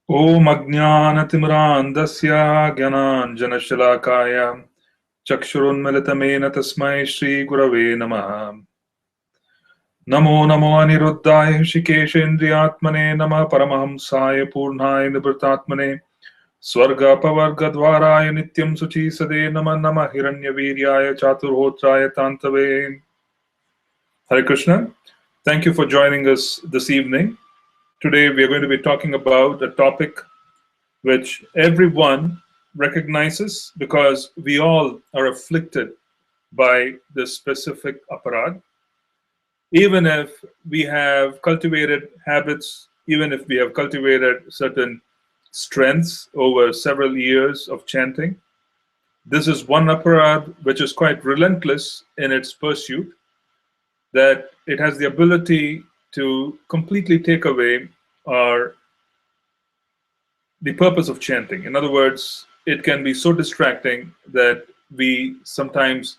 Om Ajnanatimirandasya Gyananjanashalakaya Chakshurunmilitamena Tasmai Shri Gurave Namaha Namo Namo Aniruddhaya Hrishikeshendriyatmane Namah Paramahamsaya Purnaya Nibritatmane Swarga Pavarga Dwaraya Nityam Suchi Sade Namah Namah Hiranyaviryaya Chaturhotraya Tantave. Hare Krishna. Thank you for joining us this evening. Today we are going to be talking about a topic which everyone recognizes because we all are afflicted by this specific aparad. Even if we have cultivated habits, even if we have cultivated certain strengths over several years of chanting, this is one aparad which is quite relentless in its pursuit, that it has the ability to completely take away our the purpose of chanting. In other words, it can be so distracting that we sometimes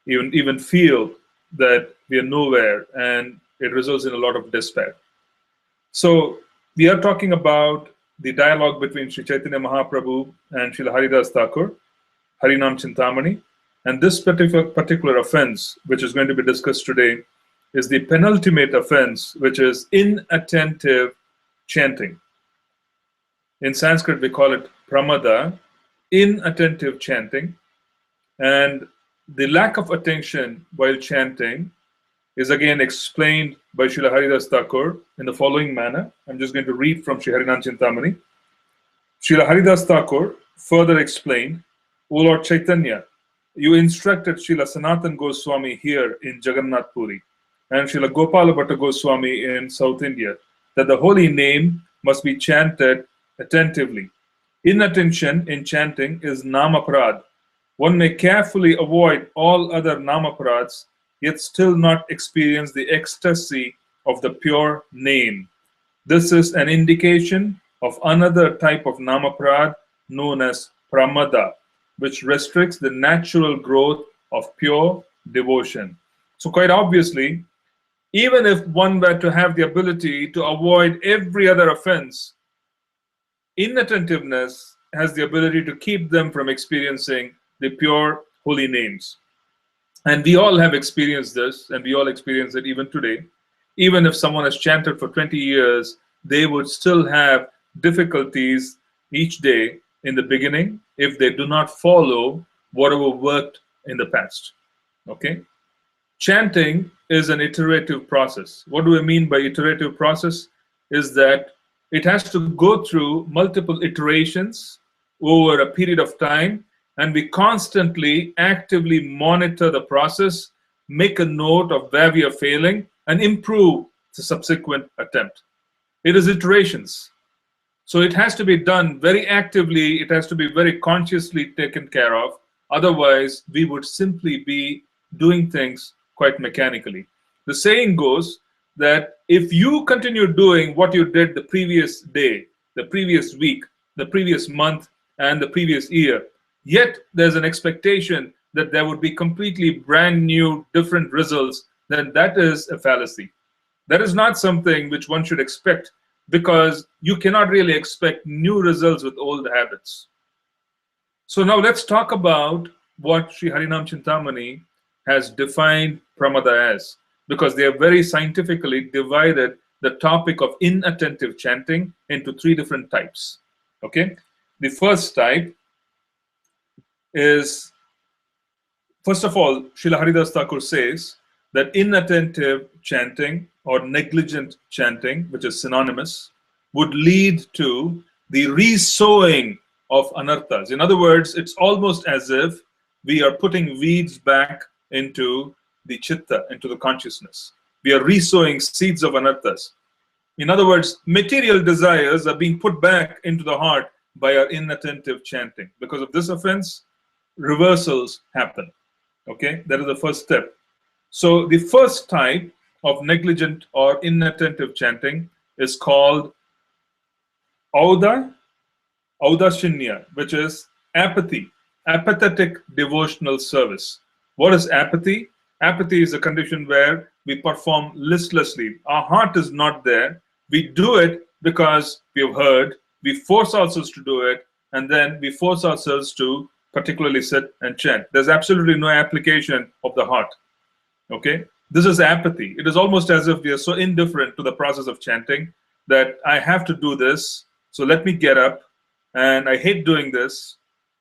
even feel that we are nowhere, and it results in a lot of despair. So we are talking about the dialogue between Sri Chaitanya Mahaprabhu and Srila Haridas Thakur, Harinam Chintamani, and this particular offense, which is going to be discussed today, is the penultimate offense, which is inattentive chanting. In Sanskrit, we call it Pramada, inattentive chanting. And the lack of attention while chanting is again explained by Srila Haridas Thakur in the following manner. I'm just going to read from Sri Harinam Chintamani. Srila Haridas Thakur further explained, O Lord Chaitanya, you instructed Srila Sanatan Goswami here in Jagannath Puri and Srila Gopala Bhatta Goswami in South India that the holy name must be chanted attentively. Inattention in chanting is namaprad. One may carefully avoid all other namaprads, yet still not experience the ecstasy of the pure name. This is an indication of another type of namaprad known as pramada, which restricts the natural growth of pure devotion. So quite obviously, even if one were to have the ability to avoid every other offense, inattentiveness has the ability to keep them from experiencing the pure holy names. And we all have experienced this, and we all experience it even today. Even if someone has chanted for 20 years, they would still have difficulties each day in the beginning if they do not follow whatever worked in the past. Okay? Chanting is an iterative process. What do I mean by iterative process? Is that it has to go through multiple iterations over a period of time, and we constantly actively monitor the process, make a note of where we are failing, and improve the subsequent attempt. It is iterations. So it has to be done very actively, it has to be very consciously taken care of. Otherwise, we would simply be doing things quite mechanically. The saying goes that if you continue doing what you did the previous day, the previous week, the previous month, and the previous year, yet there's an expectation that there would be completely brand new, different results, then that is a fallacy. That is not something which one should expect, because you cannot really expect new results with old habits. So now let's talk about what Sri Harinam Chintamani has defined pramada as, because they have very scientifically divided the topic of inattentive chanting into three different types. Okay, the first type is, first of all, Srila Haridas Thakur says that inattentive chanting or negligent chanting, which is synonymous, would lead to the resowing of anarthas. In other words, it's almost as if we are putting weeds back into the chitta, into the consciousness. We are resowing seeds of anarthas. In other words, material desires are being put back into the heart by our inattentive chanting. Because of this offense, reversals happen. Okay, that is the first step. So the first type of negligent or inattentive chanting is called audashinya, which is apathy, apathetic devotional service. What is apathy? Apathy is a condition where we perform listlessly. Our heart is not there. We do it because we have heard, we force ourselves to do it, and then we force ourselves to particularly sit and chant. There's absolutely no application of the heart. Okay? This is apathy. It is almost as if we are so indifferent to the process of chanting that I have to do this, so let me get up, and I hate doing this.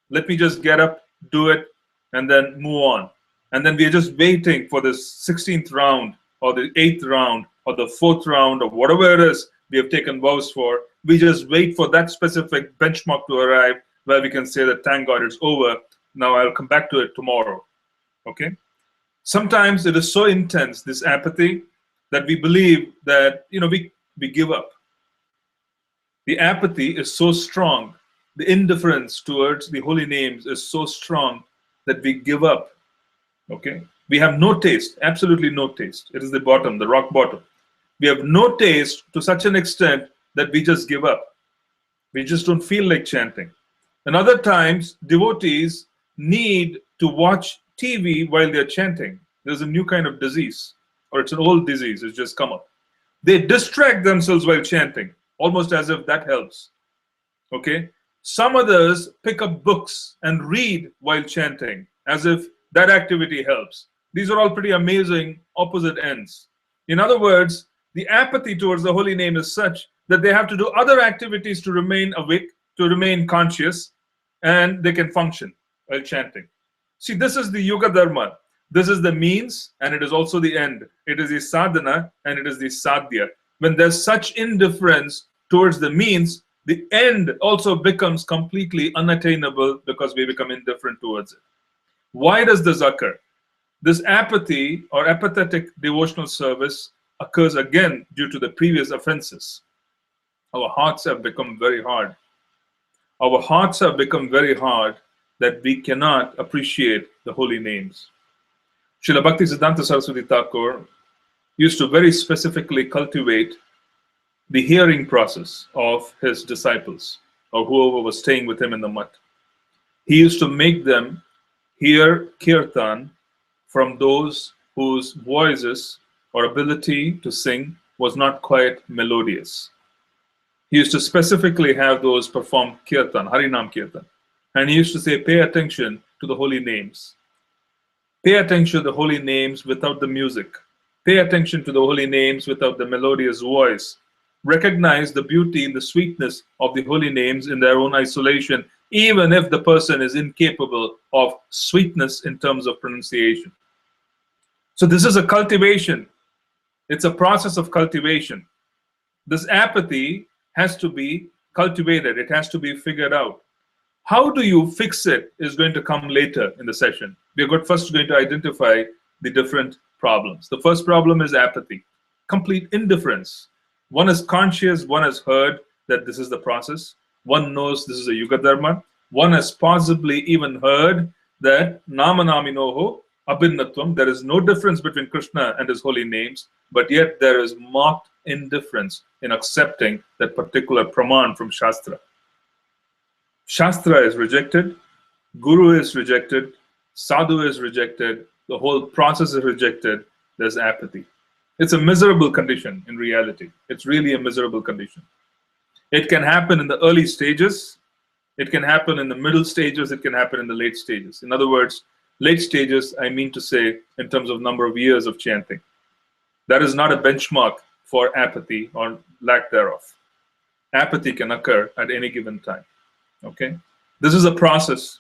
Let me just get up, do it, and then move on. And then we are just waiting for this 16th round, or the 8th round, or the 4th round, or whatever it is we have taken vows for. We just wait for that specific benchmark to arrive where we can say that, thank God, it's over. Now I'll come back to it tomorrow. Okay? Sometimes it is so intense, this apathy, that we believe that, we give up. The apathy is so strong. The indifference towards the holy names is so strong that we give up. Okay? We have no taste, absolutely no taste. It is the bottom, the rock bottom. We have no taste to such an extent that we just give up. We just don't feel like chanting. And other times, devotees need to watch TV while they're chanting. There's a new kind of disease, or it's an old disease, it's just come up. They distract themselves while chanting, almost as if that helps. Okay? Some others pick up books and read while chanting, as if that activity helps. These are all pretty amazing opposite ends. In other words, the apathy towards the holy name is such that they have to do other activities to remain awake, to remain conscious, and they can function while chanting. See, this is the Yuga Dharma. This is the means, and it is also the end. It is the sadhana, and it is the sadhya. When there's such indifference towards the means, the end also becomes completely unattainable because we become indifferent towards it. Why does this occur? This apathy or apathetic devotional service occurs again due to the previous offenses. Our hearts have become very hard. Our hearts have become very hard that we cannot appreciate the holy names. Srila Bhaktisiddhanta Saraswati Thakur used to very specifically cultivate the hearing process of his disciples, or whoever was staying with him in the mutt. He used to make them hear kirtan from those whose voices or ability to sing was not quite melodious. He used to specifically have those perform kirtan, Harinam Kirtan. And he used to say, pay attention to the holy names. Pay attention to the holy names without the music. Pay attention to the holy names without the melodious voice. Recognize the beauty and the sweetness of the holy names in their own isolation, even if the person is incapable of sweetness in terms of pronunciation. So this is a cultivation. It's a process of cultivation. This apathy has to be cultivated. It has to be figured out. How do you fix it is going to come later in the session. We're first going to identify the different problems. The first problem is apathy, complete indifference. One is conscious, one has heard that this is the process. One knows this is a Yuga Dharma. One has possibly even heard that Namanaminoho Abhinnatvam, there is no difference between Krishna and his holy names, but yet there is marked indifference in accepting that particular praman from Shastra. Shastra is rejected, Guru is rejected, Sadhu is rejected, the whole process is rejected, there's apathy. It's a miserable condition in reality. It's really a miserable condition. It can happen in the early stages, it can happen in the middle stages, it can happen in the late stages. In other words, late stages, I mean to say, in terms of number of years of chanting. That is not a benchmark for apathy or lack thereof. Apathy can occur at any given time. Okay? This is a process,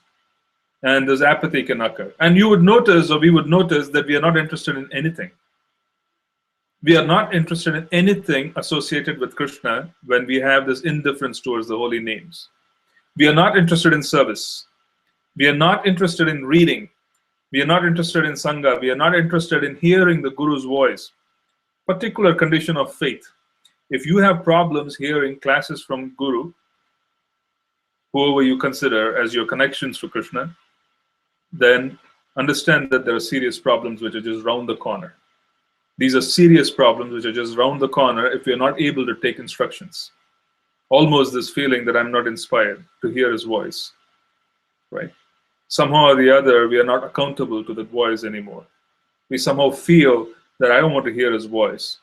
and this apathy can occur. And you would notice, or we would notice, that we are not interested in anything. We are not interested in anything associated with Krishna when we have this indifference towards the holy names. We are not interested in service. We are not interested in reading. We are not interested in Sangha. We are not interested in hearing the Guru's voice. Particular condition of faith. If you have problems hearing classes from Guru, whoever you consider as your connections to Krishna, then understand that there are serious problems which are just round the corner. These are serious problems which are just round the corner if you're not able to take instructions. Almost this feeling that I'm not inspired to hear his voice, right? Somehow or the other, we are not accountable to that voice anymore. We somehow feel that I don't want to hear his voice,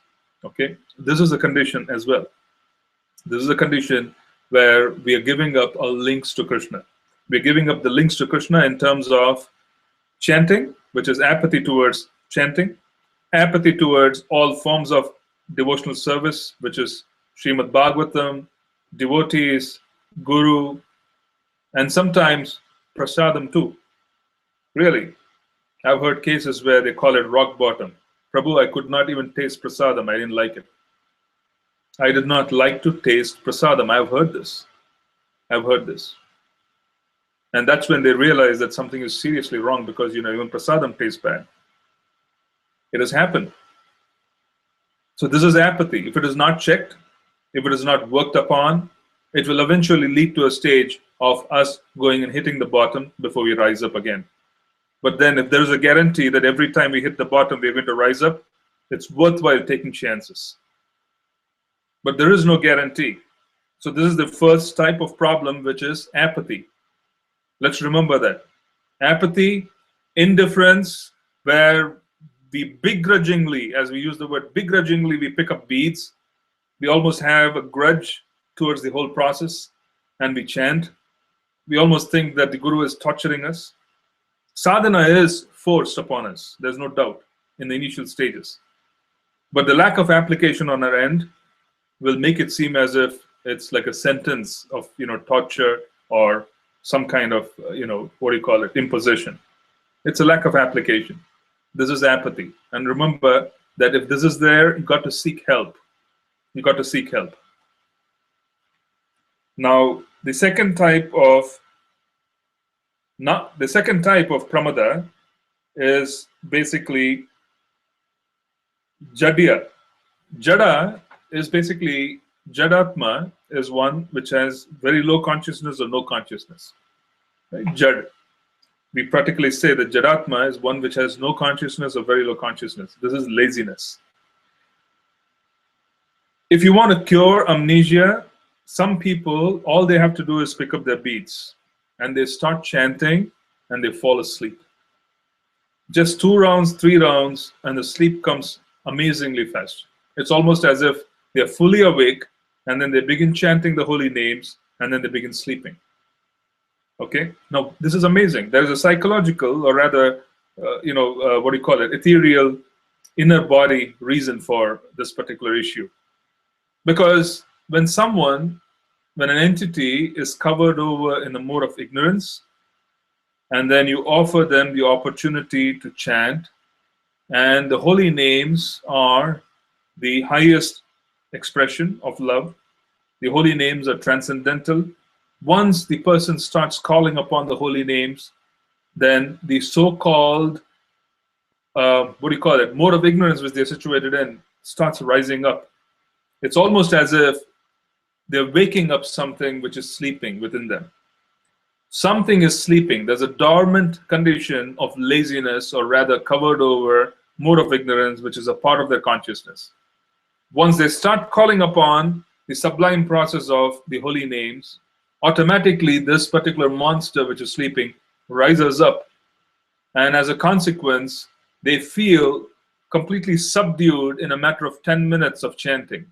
okay? This is a condition as well. This is a condition where we are giving up our links to Krishna. We're giving up the links to Krishna in terms of chanting, which is apathy towards chanting, apathy towards all forms of devotional service, which is Srimad Bhagavatam, devotees, guru, and sometimes prasadam too. Really, I've heard cases where they call it rock bottom. Prabhu, I could not even taste prasadam. I didn't like it. I did not like to taste prasadam. I've heard this. I've heard this. And that's when they realize that something is seriously wrong, because even prasadam tastes bad. It has happened. So this is apathy. If it is not checked, if it is not worked upon, it will eventually lead to a stage of us going and hitting the bottom before we rise up again. But then if there is a guarantee that every time we hit the bottom, we're going to rise up, it's worthwhile taking chances. But there is no guarantee. So this is the first type of problem, which is apathy. Let's remember that. Apathy, indifference, where we begrudgingly, as we use the word begrudgingly, we pick up beads. We almost have a grudge towards the whole process, and we chant. We almost think that the Guru is torturing us. Sadhana is forced upon us, there's no doubt, in the initial stages. But the lack of application on our end will make it seem as if it's like a sentence of torture or some kind of imposition. It's a lack of application. This is apathy. And remember that if this is there, you've got to seek help. You've got to seek help. Now, the second type of pramada is basically jadya. Jada is basically, jadatma is one which has very low consciousness or no consciousness. Right? Jad. We practically say that jadatma is one which has no consciousness or very low consciousness. This is laziness. If you want to cure amnesia, some people, all they have to do is pick up their beads and they start chanting and they fall asleep. Just 2 rounds, 3 rounds, and the sleep comes amazingly fast. It's almost as if they're fully awake, and then they begin chanting the holy names, and then they begin sleeping. Okay? Now, this is amazing. There is a psychological, or rather, ethereal, inner body reason for this particular issue. Because when an entity is covered over in a mode of ignorance, and then you offer them the opportunity to chant, and the holy names are the highest expression of love. The holy names are transcendental. Once the person starts calling upon the holy names, then the so-called, mode of ignorance which they're situated in starts rising up. It's almost as if they're waking up something which is sleeping within them. Something is sleeping. There's a dormant condition of laziness, or rather covered over mode of ignorance, which is a part of their consciousness. Once they start calling upon the sublime process of the holy names, automatically this particular monster which is sleeping rises up. And as a consequence, they feel completely subdued in a matter of 10 minutes of chanting.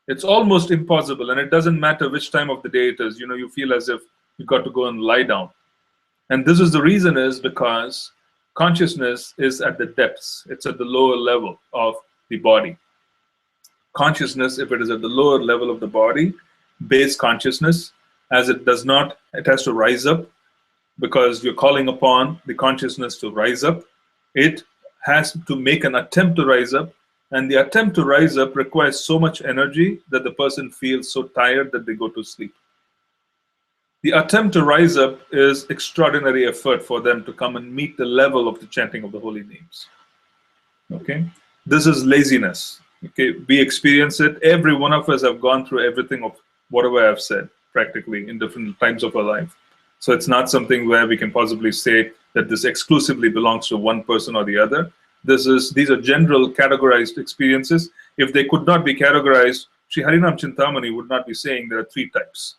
It's almost impossible, and it doesn't matter which time of the day it is. You feel as if you've got to go and lie down. And this is the reason is because consciousness is at the depths. It's at the lower level of the body. Consciousness, if it is at the lower level of the body, base consciousness, as it does not, it has to rise up, because you're calling upon the consciousness to rise up. It has to make an attempt to rise up, and the attempt to rise up requires so much energy that the person feels so tired that they go to sleep. The attempt to rise up is extraordinary effort for them to come and meet the level of the chanting of the holy names. Okay, this is laziness. Okay, we experience it. Every one of us have gone through everything of whatever I've said, practically in different times of our life. So it's not something where we can possibly say that this exclusively belongs to one person or the other. These are general categorized experiences. If they could not be categorized, Sri Harinam Cintamani would not be saying there are 3 types.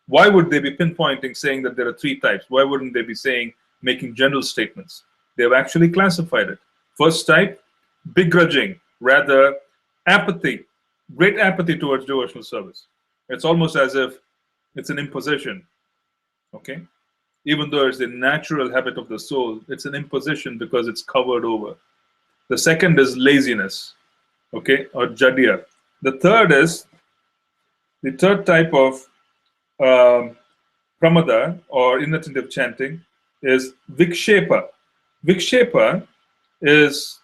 Why would they be pinpointing, saying that there are 3 types? Why wouldn't they be saying, making general statements? They've actually classified it. First type, begrudging, rather apathy, great apathy towards devotional service. It's almost as if It's an imposition. Okay? Even though it's the natural habit of the soul, it's an imposition because it's covered over. The second is laziness, okay, or jadya. The third type of pramada or inattentive chanting is vikshepa. Vikshepa is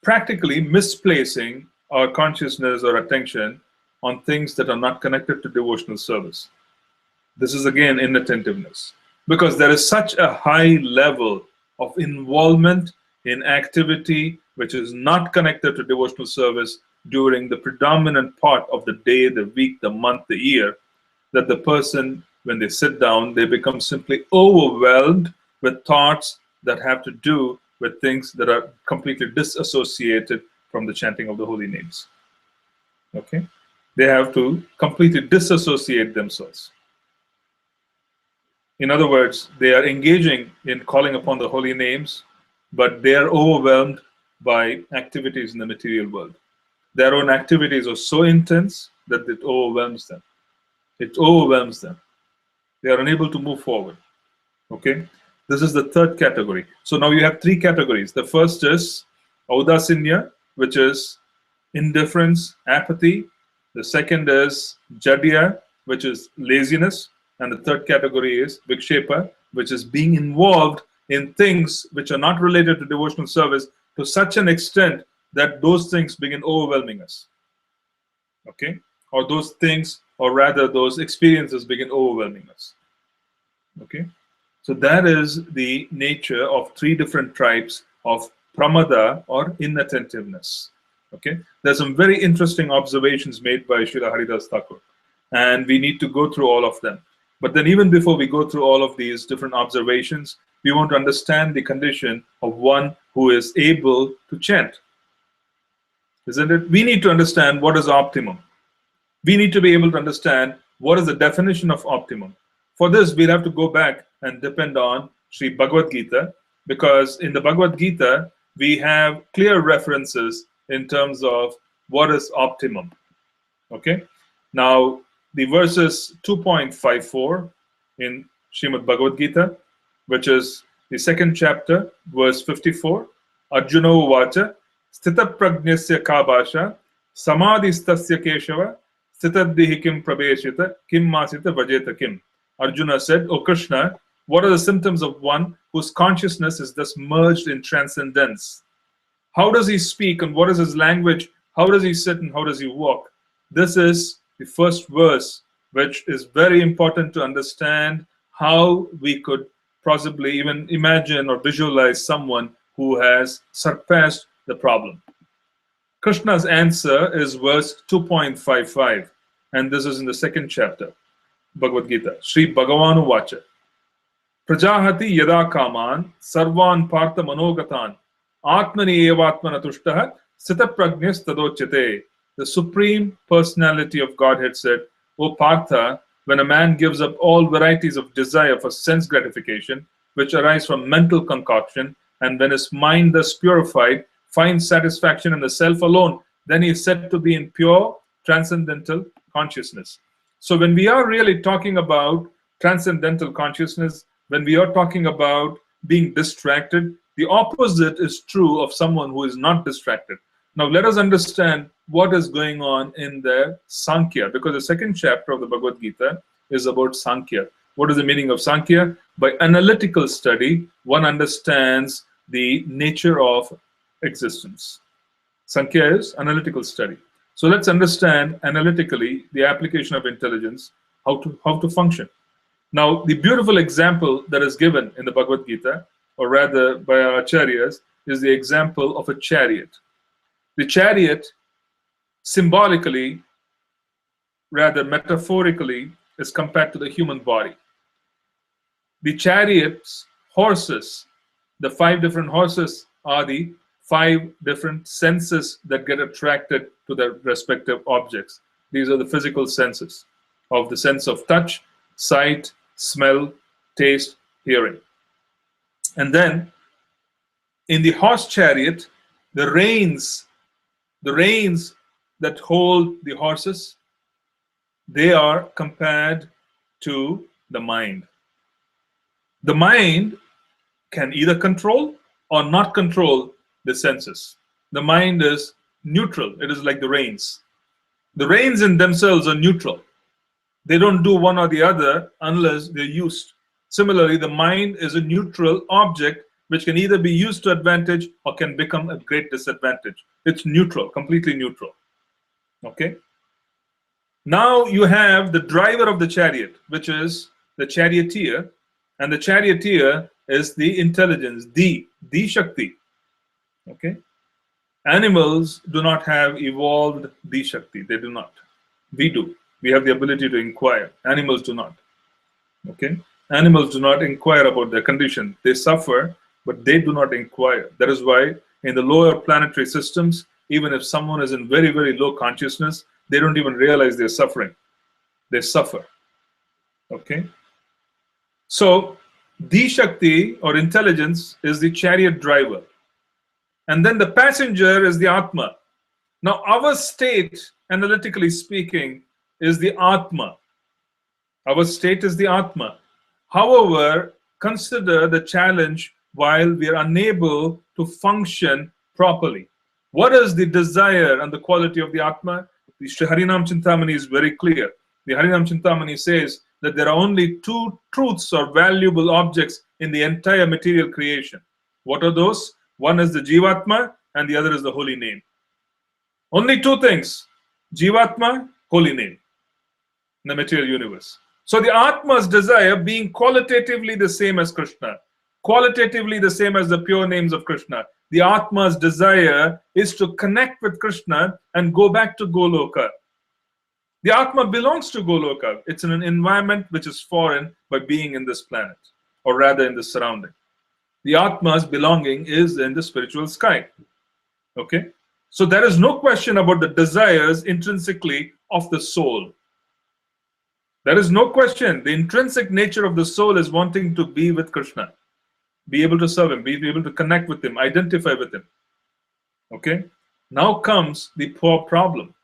practically misplacing our consciousness or attention on things that are not connected to devotional service. This is again inattentiveness because there is such a high level of involvement in activity which is not connected to devotional service during the predominant part of the day, the week, the month, the year, that the person, when they sit down, they become simply overwhelmed with thoughts that have to do with things that are completely disassociated from the chanting of the holy names. Okay? They have to completely disassociate themselves. In other words, they are engaging in calling upon the holy names, but they are overwhelmed by activities in the material world. Their own activities are so intense that it overwhelms them. It overwhelms them. They are unable to move forward. Okay? This is the third category. So now you have three categories. The first is audasinya, which is indifference, apathy. The second is jadya, which is laziness. And the third category is vikshepa, which is being involved in things which are not related to devotional service to such an extent that those things begin overwhelming us. Okay? Or those things, or rather those experiences begin overwhelming us. Okay? So that is the nature of three different types of pramada or inattentiveness. Okay? There's some very interesting observations made by Srila Haridas Thakur, and we need to go through all of them. But then even before we go through all of these different observations, we want to understand the condition of one who is able to chant. Isn't it? We need to understand what is optimum. We need to be able to understand what is the definition of optimum. For this, we'll have to go back and depend on Sri Bhagavad Gita, because in the Bhagavad Gita, we have clear references in terms of what is optimum. Okay? Now, the verses 2.54 in Srimad Bhagavad Gita, which is the second chapter, verse 54, Arjuna Uvacha, Sthita Prajnasya Kabasha, Samadhistasya Keshava, Sthitaddihi Kim Prabheshita, Kim Masita Vajeta Kim. Arjuna said, O Krishna, what are the symptoms of one whose consciousness is thus merged in transcendence? How does he speak and what is his language? How does he sit and how does he walk? This is the first verse, which is very important to understand how we could possibly even imagine or visualize someone who has surpassed the problem. Krishna's answer is verse 2.55, and this is in the second chapter, Bhagavad Gita. Sri Bhagavanu Vacha. Prajahati yada kaman sarvan partha manogatan atmani evatmana tushtaha sthita prajnas tadochate. The Supreme Personality of Godhead said, O Partha, when a man gives up all varieties of desire for sense gratification, which arise from mental concoction, and when his mind thus purified finds satisfaction in the self alone, then he is said to be in pure transcendental consciousness. So when we are really talking about transcendental consciousness, when we are talking about being distracted, the opposite is true of someone who is not distracted. Now let us understand what is going on in the Sankhya, because the second chapter of the Bhagavad Gita is about Sankhya. What is the meaning of Sankhya? By analytical study, one understands the nature of existence. Sankhya is analytical study. So let's understand analytically the application of intelligence, how to function. Now, the beautiful example that is given in the Bhagavad Gita, or rather by our acharyas, is the example of a chariot. The chariot, symbolically, rather metaphorically, is compared to the human body. The chariot's horses, the 5 different horses, are the 5 different senses that get attracted to their respective objects. These are the physical senses of the sense of touch, sight, smell, taste, hearing. And then in the horse chariot, the reins that hold the horses, they are compared to the mind. The mind can either control or not control the senses. The mind is neutral. It is like the reins. The reins in themselves are neutral. They don't do one or the other unless they're used. Similarly, the mind is a neutral object which can either be used to advantage or can become a great disadvantage. It's neutral, completely neutral. Okay? Now you have the driver of the chariot, which is the charioteer, and the charioteer is the intelligence, the Shakti. Okay? Animals do not have evolved the Shakti. They do not. We do. We have the ability to inquire. Animals do not. Okay? Animals do not inquire about their condition. They suffer, but they do not inquire. That is why in the lower planetary systems, even if someone is in very, very low consciousness, they don't even realize they're suffering. They suffer. Okay? So, the Shakti or intelligence is the chariot driver. And then the passenger is the Atma. Now, our state, analytically speaking, is the Atma. Our state is the Atma. However, consider the challenge while we are unable to function properly. What is the desire and the quality of the Atma? The Harinam Cintamani is very clear. The Harinam Cintamani says that there are only two truths or valuable objects in the entire material creation. What are those? One is the Jivatma and the other is the holy name. Only two things: Jivatma, holy name in the material universe. So the Atma's desire being qualitatively the same as Krishna, qualitatively the same as the pure names of Krishna. The Atma's desire is to connect with Krishna and go back to Goloka. The Atma belongs to Goloka. It's in an environment which is foreign by being in this planet, or rather in this surrounding. The Atma's belonging is in the spiritual sky. Okay? So there is no question about the desires intrinsically of the soul. There is no question. The intrinsic nature of the soul is wanting to be with Krishna, be able to serve him, be able to connect with him, identify with him. Okay? Now comes the poor problem.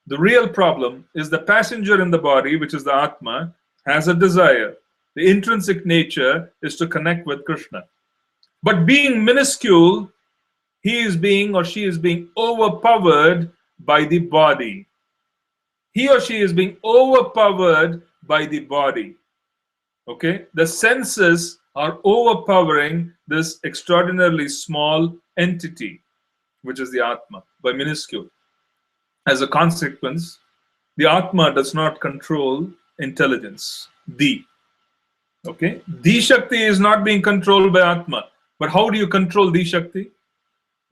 The real problem is the passenger in the body, which is the Atma, has a desire. The intrinsic nature is to connect with Krishna. But being minuscule, he is being or she is being overpowered by the body. He or she is being overpowered by the body. Okay? The senses are overpowering this extraordinarily small entity, which is the Atma, by minuscule. As a consequence, the Atma does not control intelligence. Okay? The Shakti is not being controlled by Atma. But how do you control the Shakti?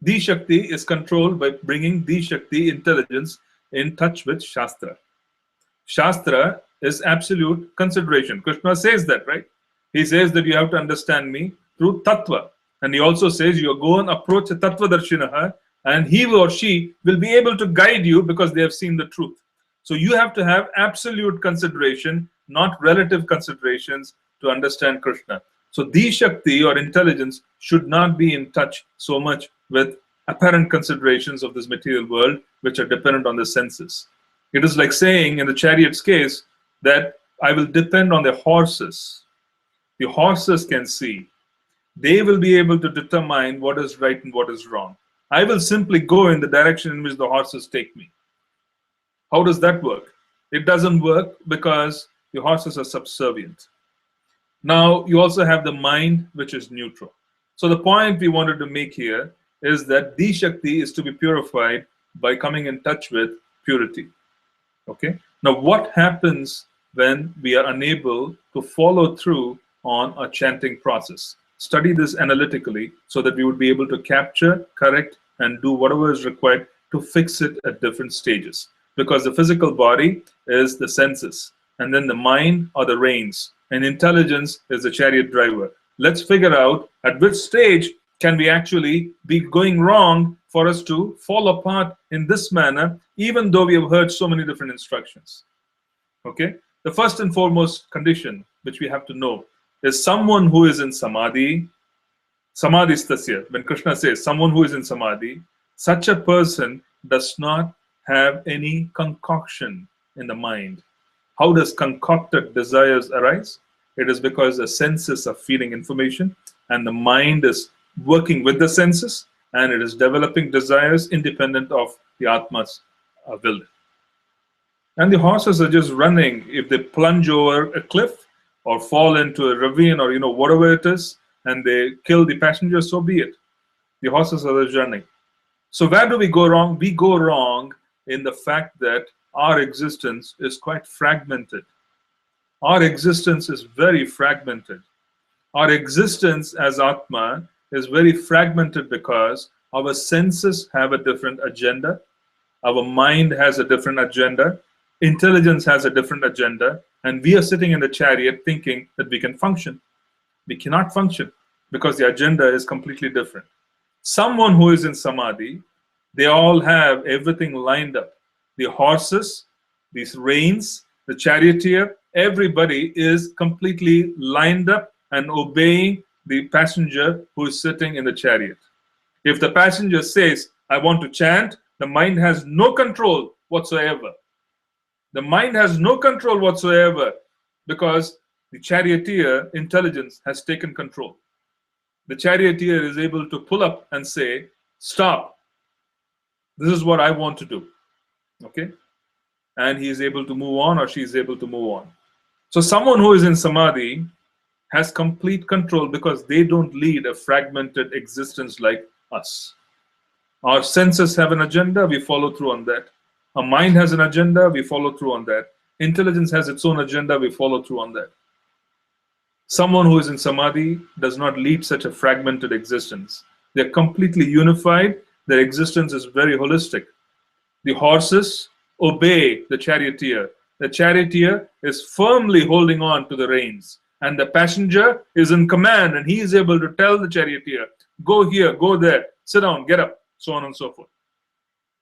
The Shakti is controlled by bringing the Shakti intelligence in touch with Shastra. Shastra is absolute consideration. Krishna says that, right? He says that you have to understand me through Tattva. And he also says you go and approach a Tattva Darshinaha, and he or she will be able to guide you because they have seen the truth. So you have to have absolute consideration, not relative considerations, to understand Krishna. So the Shakti or intelligence should not be in touch so much with apparent considerations of this material world, which are dependent on the senses. It is like saying in the chariot's case that I will depend on the horses. The horses can see. They will be able to determine what is right and what is wrong. I will simply go in the direction in which the horses take me. How does that work? It doesn't work because the horses are subservient. Now, you also have the mind, which is neutral. So the point we wanted to make here is that the Shakti is to be purified by coming in touch with purity. Okay? Now, what happens when we are unable to follow through on a chanting process? Study this analytically so that we would be able to capture, correct, and do whatever is required to fix it at different stages. Because the physical body is the senses, and then the mind are the reins, and intelligence is the chariot driver. Let's figure out at which stage can we actually be going wrong for us to fall apart in this manner, even though we have heard so many different instructions. Okay? The first and foremost condition which we have to know is someone who is in samadhi. Samadhi stasya. When Krishna says someone who is in samadhi, such a person does not have any concoction in the mind. How does concocted desires arise? It is because the senses are feeding information and the mind is working with the senses and it is developing desires independent of the Atma's will. And the horses are just running. If they plunge over a cliff or fall into a ravine or whatever it is, and they kill the passenger, so be it. The horses are just running. So where do we go wrong? We go wrong in the fact that our existence is quite fragmented. Our existence is very fragmented. Our existence as Atma is very fragmented because our senses have a different agenda, our mind has a different agenda, intelligence has a different agenda, and we are sitting in the chariot thinking that we can function. We cannot function because the agenda is completely different. Someone who is in Samadhi, they all have everything lined up. The horses, these reins, the charioteer, everybody is completely lined up and obeying the passenger who is sitting in the chariot. If the passenger says, I want to chant, the mind has no control whatsoever. The mind has no control whatsoever because the charioteer intelligence has taken control. The charioteer is able to pull up and say, stop. This is what I want to do. Okay? And he is able to move on or she is able to move on. So someone who is in Samadhi has complete control because they don't lead a fragmented existence like us. Our senses have an agenda, we follow through on that. Our mind has an agenda, we follow through on that. Intelligence has its own agenda, we follow through on that. Someone who is in Samadhi does not lead such a fragmented existence. They're completely unified, their existence is very holistic. The horses obey the charioteer. The charioteer is firmly holding on to the reins. And the passenger is in command and he is able to tell the charioteer, go here, go there, sit down, get up, so on and so forth.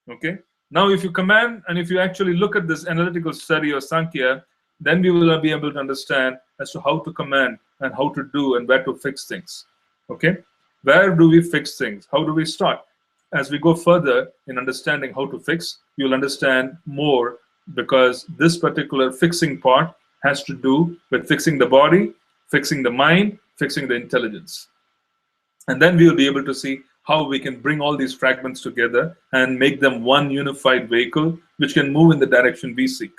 Okay? Now, if you command and if you actually look at this analytical study of Sankhya, then we will be able to understand as to how to command and how to do and where to fix things. Okay? Where do we fix things? How do we start? As we go further in understanding how to fix, you'll understand more because this particular fixing part has to do with fixing the body, fixing the mind, fixing the intelligence. And then we will be able to see how we can bring all these fragments together and make them one unified vehicle which can move in the direction we seek.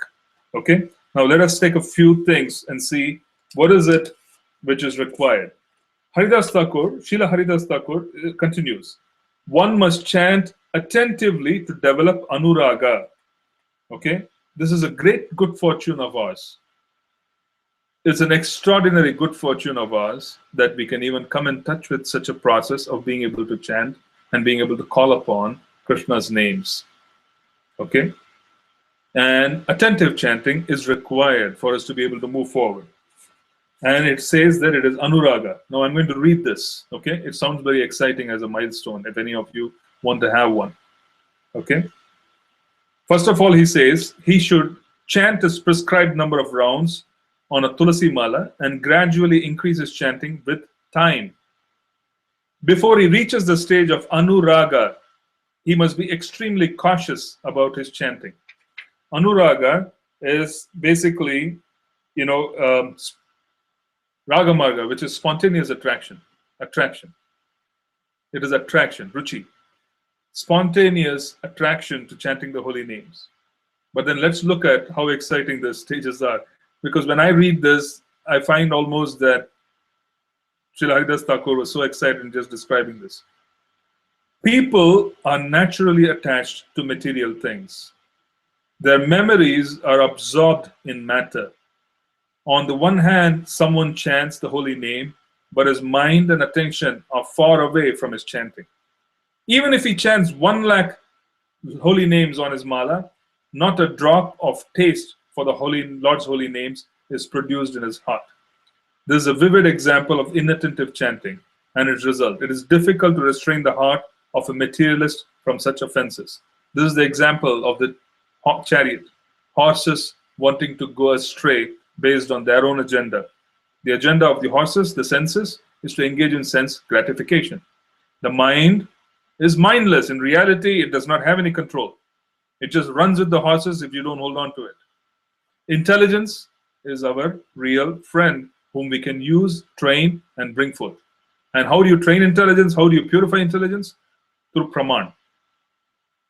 Okay? Now let us take a few things and see what is it which is required. Haridas Thakur, Srila Haridas Thakur continues. One must chant attentively to develop anuraga. Okay? This is a great good fortune of ours. It's an extraordinary good fortune of ours that we can even come in touch with such a process of being able to chant and being able to call upon Krishna's names. Okay? And attentive chanting is required for us to be able to move forward. And it says that it is anuraga. Now I'm going to read this. Okay? It sounds very exciting as a milestone if any of you want to have one. Okay? First of all, he says he should chant his prescribed number of rounds on a Tulasi Mala and gradually increase his chanting with time. Before he reaches the stage of Anuraga, he must be extremely cautious about his chanting. Anuraga is basically, Ragamarga, which is spontaneous attraction. It is attraction, ruchi. Spontaneous attraction to chanting the holy names. But then let's look at how exciting the stages are. Because when I read this, I find almost that Srila Haridas Thakur was so excited in just describing this. People are naturally attached to material things. Their memories are absorbed in matter. On the one hand, someone chants the holy name, but his mind and attention are far away from his chanting. Even if he chants 1 lakh holy names on his mala, not a drop of taste for the Lord's holy names is produced in his heart. This is a vivid example of inattentive chanting and its result. It is difficult to restrain the heart of a materialist from such offenses. This is the example of the chariot, horses wanting to go astray based on their own agenda. The agenda of the horses, the senses, is to engage in sense gratification. The mind is mindless. In reality, it does not have any control. It just runs with the horses if you don't hold on to it. Intelligence is our real friend whom we can use, train, and bring forth. And how do you train intelligence? How do you purify intelligence? Through Praman.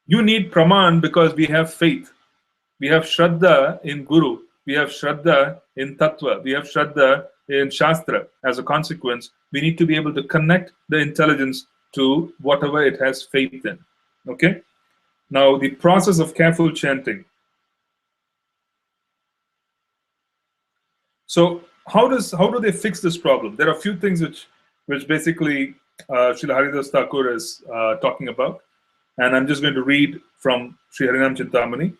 You need Praman because we have faith. We have Shraddha in Guru. We have Shraddha in Tattva. We have Shraddha in Shastra. As a consequence, we need to be able to connect the intelligence to whatever it has faith in. Okay? Now, the process of careful chanting. So, how do they fix this problem? There are a few things which basically Srila Haridas Thakur is talking about, and I'm just going to read from Sri Harinam Cintamani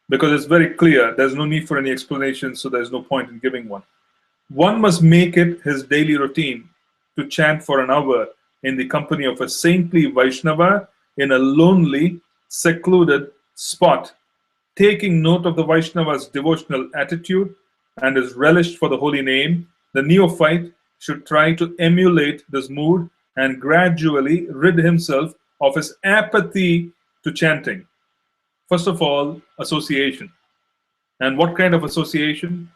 because it's very clear. There's no need for any explanation, so there's no point in giving one. One must make it his daily routine to chant for an hour in the company of a saintly Vaishnava in a lonely, secluded spot, taking note of the Vaishnava's devotional attitude and his relish for the holy name. The neophyte should try to emulate this mood and gradually rid himself of his apathy to chanting. First of all, association. And what kind of association?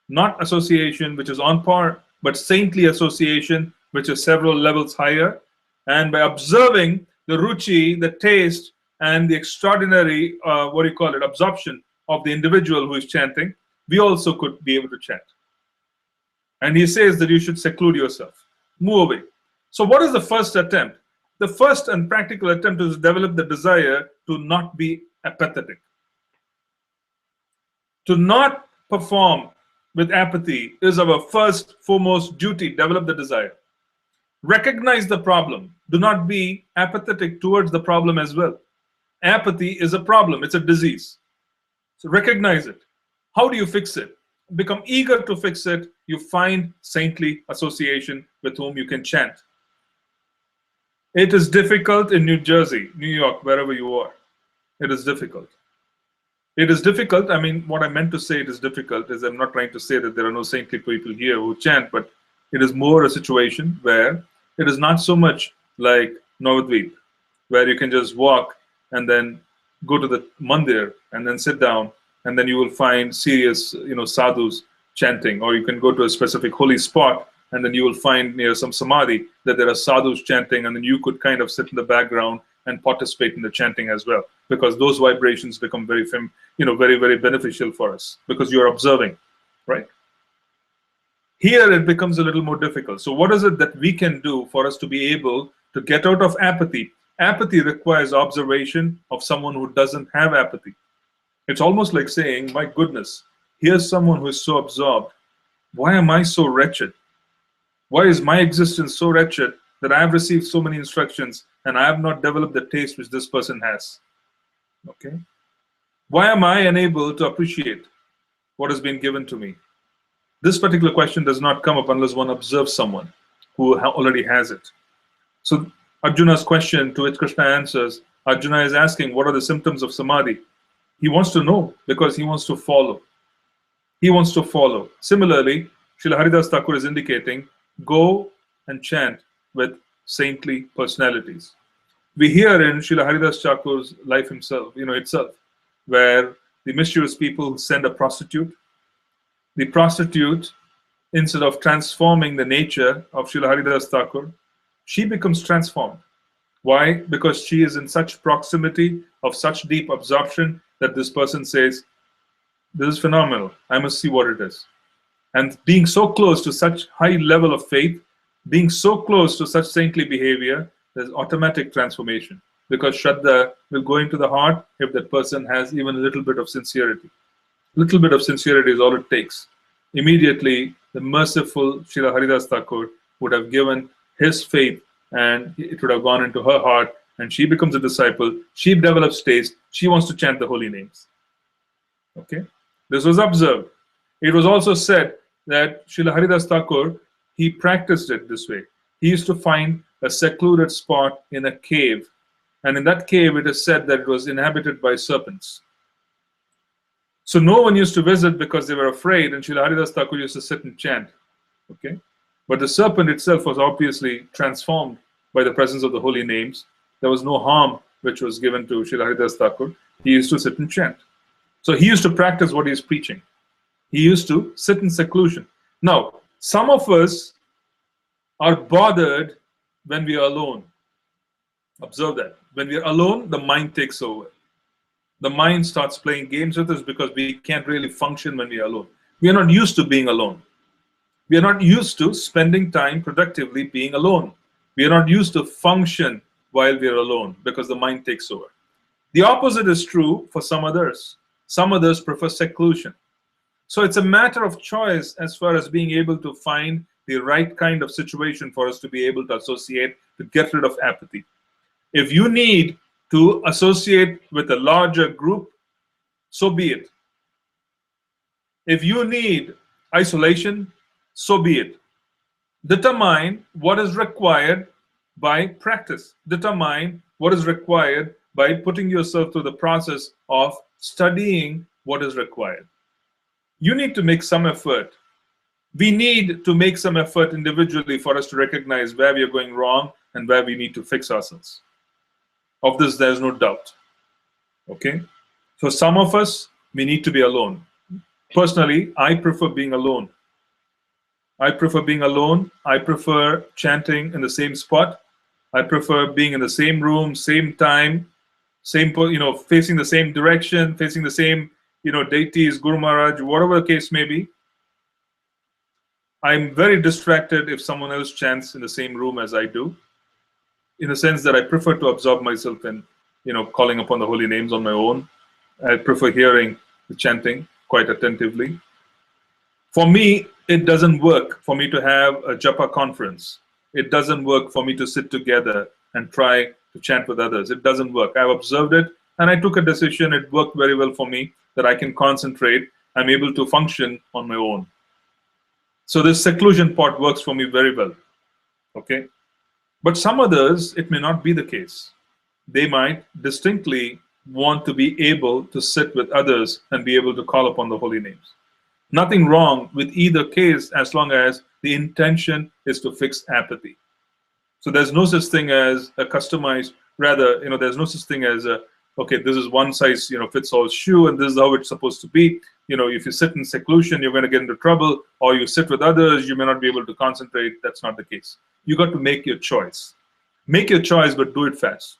Not association which is on par, but saintly association which is several levels higher. And by observing the ruchi, the taste, and the extraordinary, absorption of the individual who is chanting, we also could be able to chant. And he says that you should seclude yourself, move away. So what is the first attempt? The first and practical attempt is to develop the desire to not be apathetic. To not perform with apathy is our first, foremost duty. Develop the desire. Recognize the problem. Do not be apathetic towards the problem as well. Apathy is a problem. It's a disease. So recognize it. How do you fix it? Become eager to fix it. You find saintly association with whom you can chant. It is difficult in New Jersey, New York, wherever you are. It is difficult. It is difficult. I mean, what I meant to say it is difficult is I'm not trying to say that there are no saintly people here who chant, but it is more a situation where it is not so much like Navadvip, where you can just walk and then go to the mandir and then sit down and then you will find serious, sadhus chanting, or you can go to a specific holy spot and then you will find near some samadhi that there are sadhus chanting, and then you could kind of sit in the background and participate in the chanting as well, because those vibrations become very, very beneficial for us because you are observing, right? Here it becomes a little more difficult. So what is it that we can do for us to be able to get out of apathy? Apathy requires observation of someone who doesn't have apathy. It's almost like saying, my goodness, here's someone who is so absorbed. Why am I so wretched? Why is my existence so wretched that I have received so many instructions and I have not developed the taste which this person has? Okay? Why am I unable to appreciate what has been given to me? This particular question does not come up unless one observes someone who already has it. So Arjuna's question, to which Krishna answers, Arjuna is asking, what are the symptoms of samadhi? He wants to know because he wants to follow. He wants to follow. Similarly, Srila Haridas Thakur is indicating, go and chant with saintly personalities. We hear in Srila Haridas Thakur's life itself, where the mischievous people send a prostitute. The prostitute, instead of transforming the nature of Srila Haridas Thakur, she becomes transformed. Why? Because she is in such proximity of such deep absorption that this person says, this is phenomenal, I must see what it is. And being so close to such high level of faith, being so close to such saintly behavior, there's automatic transformation, because Shraddha will go into the heart if that person has even a little bit of sincerity. Little bit of sincerity is all it takes. Immediately, the merciful Srila Haridas Thakur would have given his faith and it would have gone into her heart, and she becomes a disciple. She develops taste. She wants to chant the holy names. Okay? This was observed. It was also said that Srila Haridas Thakur, he practiced it this way. He used to find a secluded spot in a cave, and in that cave it is said that it was inhabited by serpents. So no one used to visit because they were afraid, and Srila Haridas Thakur used to sit and chant. Okay? But the serpent itself was obviously transformed by the presence of the holy names. There was no harm which was given to Srila Haridas Thakur. He used to sit and chant. So he used to practice what he is preaching. He used to sit in seclusion. Now, some of us are bothered when we are alone. Observe that. When we are alone, the mind takes over. The mind starts playing games with us because we can't really function when we are alone. We are not used to being alone. We are not used to spending time productively being alone. We are not used to function while we are alone because the mind takes over. The opposite is true for some others. Some others prefer seclusion. So it's a matter of choice as far as being able to find the right kind of situation for us to be able to associate to get rid of apathy. If you need to associate with a larger group, so be it. If you need isolation, so be it. Determine what is required by practice. Determine what is required by putting yourself through the process of studying what is required. You need to make some effort. We need to make some effort individually for us to recognize where we are going wrong and where we need to fix ourselves. Of this, there's no doubt. Okay? So some of us, we need to be alone. Personally, I prefer being alone. I prefer being alone. I prefer chanting in the same spot. I prefer being in the same room, same time, same, facing the same direction, facing the same, deities, Guru Maharaj, whatever the case may be. I'm very distracted if someone else chants in the same room as I do, in the sense that I prefer to absorb myself in, calling upon the holy names on my own. I prefer hearing the chanting quite attentively. For me, it doesn't work for me to have a japa conference. It doesn't work for me to sit together and try to chant with others. It doesn't work. I've observed it and I took a decision. It worked very well for me that I can concentrate. I'm able to function on my own. So this seclusion part works for me very well. Okay. But some others, it may not be the case. They might distinctly want to be able to sit with others and be able to call upon the holy names. Nothing wrong with either case as long as the intention is to fix apathy. So there's no such thing as a customized, rather, there's no such thing as a, okay, this is one size, fits all shoe and this is how it's supposed to be. If you sit in seclusion, you're going to get into trouble, or you sit with others, you may not be able to concentrate. That's not the case. You got to make your choice. Make your choice, but do it fast.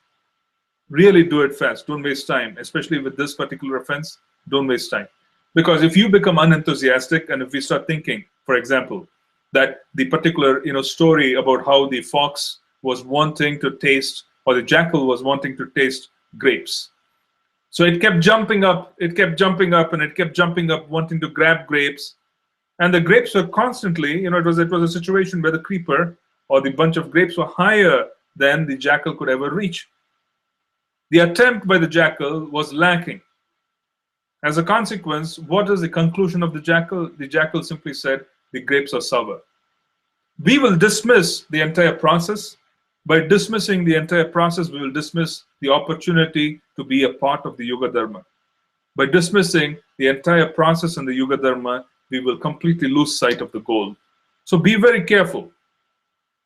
Really do it fast. Don't waste time, especially with this particular offense. Don't waste time. Because if you become unenthusiastic and if we start thinking, for example, that the particular story about how the fox was wanting to taste, or the jackal was wanting to taste grapes. So it kept jumping up, and it kept jumping up, wanting to grab grapes. And the grapes were constantly, it was a situation where the creeper or the bunch of grapes were higher than the jackal could ever reach. The attempt by the jackal was lacking. As a consequence, what is the conclusion of the jackal? The jackal simply said, the grapes are sour. We will dismiss the entire process. By dismissing the entire process, we will dismiss the opportunity to be a part of the Yuga Dharma. By dismissing the entire process in the Yuga Dharma, we will completely lose sight of the goal. So be very careful.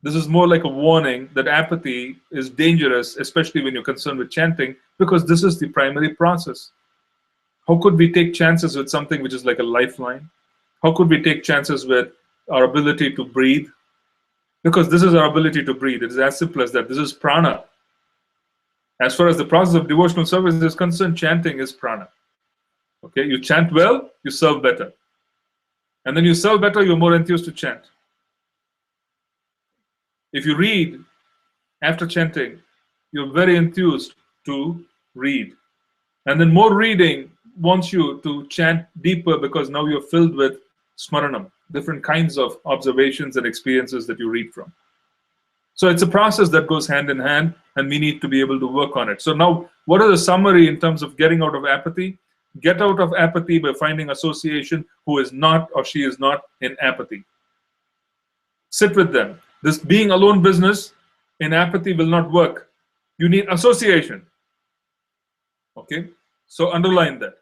This is more like a warning that apathy is dangerous, especially when you're concerned with chanting, because this is the primary process. How could we take chances with something which is like a lifeline? How could we take chances with our ability to breathe? Because this is our ability to breathe. It is as simple as that. This is prana. As far as the process of devotional service is concerned, chanting is prana. Okay, you chant well, you serve better. And then you serve better, you're more enthused to chant. If you read after chanting, you're very enthused to read. And then more reading wants you to chant deeper because now you're filled with smaranam, different kinds of observations and experiences that you read from. So it's a process that goes hand in hand, and we need to be able to work on it. So now, what is the summary in terms of getting out of apathy? Get out of apathy by finding association who is not or she is not in apathy. Sit with them. This being alone business in apathy will not work. You need association. Okay? So underline that.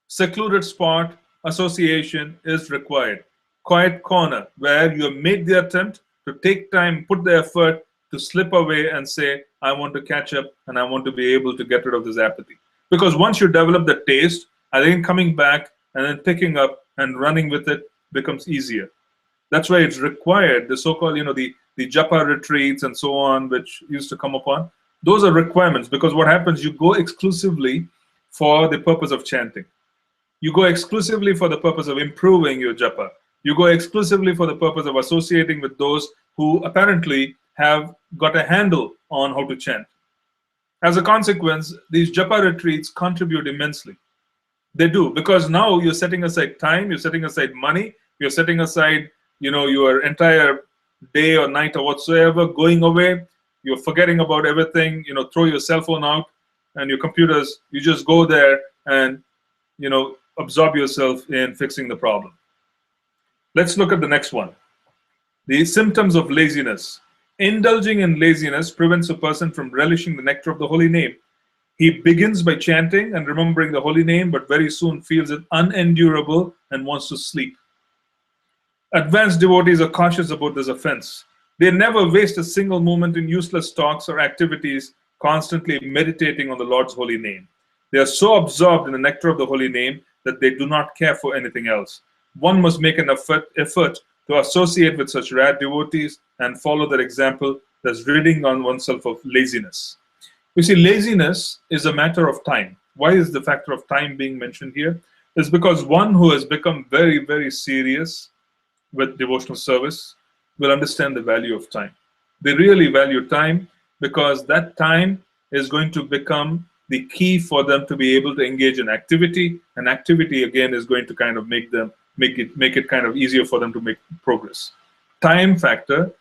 Secluded spot, association is required. Quiet corner where you have made the attempt to take time, put the effort to slip away and say, I want to catch up and I want to be able to get rid of this apathy. Because once you develop the taste, I think coming back and then picking up and running with it becomes easier. That's why it's required. The so-called, the japa retreats and so on, which used to come upon, those are requirements, because what happens, you go exclusively for the purpose of chanting. You go exclusively for the purpose of improving your japa. You go exclusively for the purpose of associating with those who apparently have got a handle on how to chant. As a consequence, these japa retreats contribute immensely. They do, because now you're setting aside time, you're setting aside money, you're setting aside, your entire day or night or whatsoever, going away. You're forgetting about everything. Throw your cell phone out and your computers. You just go there and absorb yourself in fixing the problem. Let's look at the next one. The symptoms of laziness. Indulging in laziness prevents a person from relishing the nectar of the holy name. He begins by chanting and remembering the holy name, but very soon feels it unendurable and wants to sleep. Advanced devotees are cautious about this offense. They never waste a single moment in useless talks or activities, constantly meditating on the Lord's holy name. They are so absorbed in the nectar of the holy name that they do not care for anything else. One must make an effort to associate with such rare devotees and follow their example, thus ridding on oneself of laziness. You see, laziness is a matter of time. Why is the factor of time being mentioned here? It's because one who has become very, very serious with devotional service will understand the value of time. They really value time, because that time is going to become the key for them to be able to engage in activity, and activity again is going to kind of make it kind of easier for them to make progress. Time factor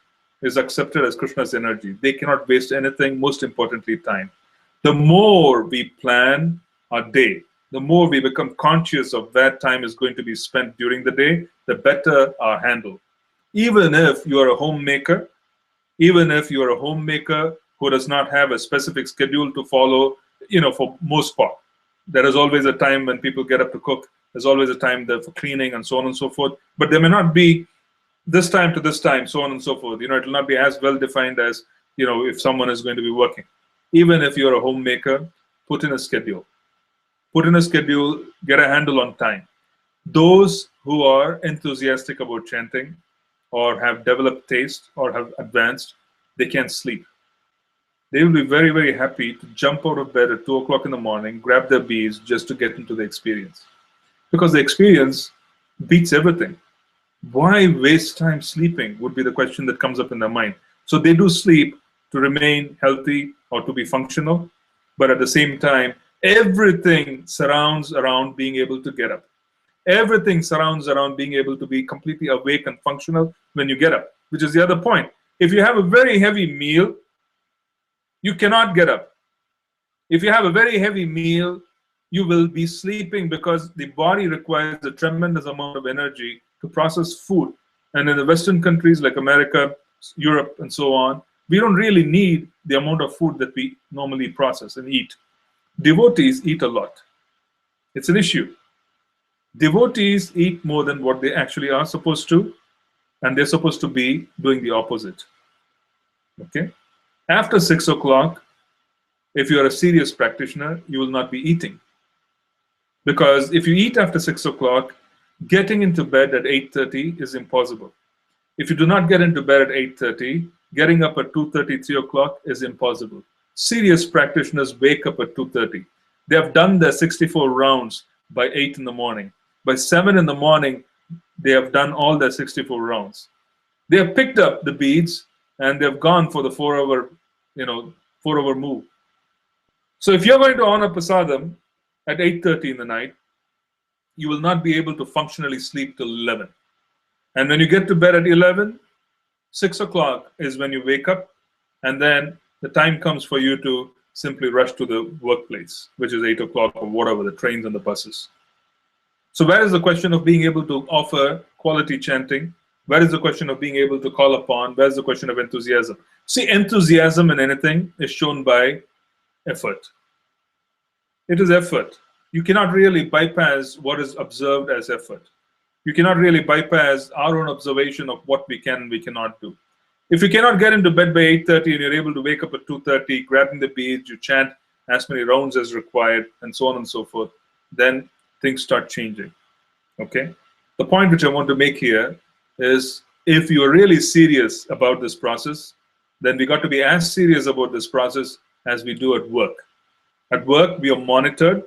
is accepted as Krishna's energy. They cannot waste anything, most importantly time. The more we plan our day, the more we become conscious of where time is going to be spent during the day, the better our handle. Even if you are a homemaker, who does not have a specific schedule to follow, for most part, there is always a time when people get up to cook. There's always a time there for cleaning and so on and so forth. But there may not be this time to this time, so on and so forth. It will not be as well defined as, if someone is going to be working. Even if you're a homemaker, put in a schedule. Get a handle on time. Those who are enthusiastic about chanting or have developed taste or have advanced, they can't sleep. They will be very, very happy to jump out of bed at 2 o'clock in the morning, grab their beads just to get into the experience. Because the experience beats everything. Why waste time sleeping would be the question that comes up in their mind. So they do sleep to remain healthy or to be functional, but at the same time, everything surrounds around being able to get up. Everything surrounds around being able to be completely awake and functional when you get up, which is the other point. If you have a very heavy meal, you cannot get up. If you have a very heavy meal, you will be sleeping, because the body requires a tremendous amount of energy to process food. And in the Western countries like America, Europe, and so on, we don't really need the amount of food that we normally process and eat. Devotees eat a lot. It's an issue. Devotees eat more than what they actually are supposed to, and they're supposed to be doing the opposite. Okay? After 6 o'clock, if you're a serious practitioner, you will not be eating. Because if you eat after 6 o'clock, getting into bed at 8:30 is impossible. If you do not get into bed at 8:30, getting up at 2:30, 3 o'clock is impossible. Serious practitioners wake up at 2:30. They have done their 64 rounds by 8 in the morning. By 7 in the morning, they have done all their 64 rounds. They have picked up the beads and they've gone for the 4-hour move. So if you're going to honor prasadam at 8:30 in the night, you will not be able to functionally sleep till 11. And when you get to bed at 11, 6 o'clock is when you wake up, and then the time comes for you to simply rush to the workplace, which is 8 o'clock or whatever, the trains and the buses. So where is the question of being able to offer quality chanting? Where is the question of being able to call upon? Where is the question of enthusiasm? See, enthusiasm in anything is shown by effort. It is effort. You cannot really bypass what is observed as effort. You cannot really bypass our own observation of what we can and we cannot do. If you cannot get into bed by 8:30 and you're able to wake up at 2:30, grabbing the beads, you chant as many rounds as required, and so on and so forth, then things start changing. Okay? The point which I want to make here is, if you are really serious about this process, then we got to be as serious about this process as we do at work. At work, we are monitored.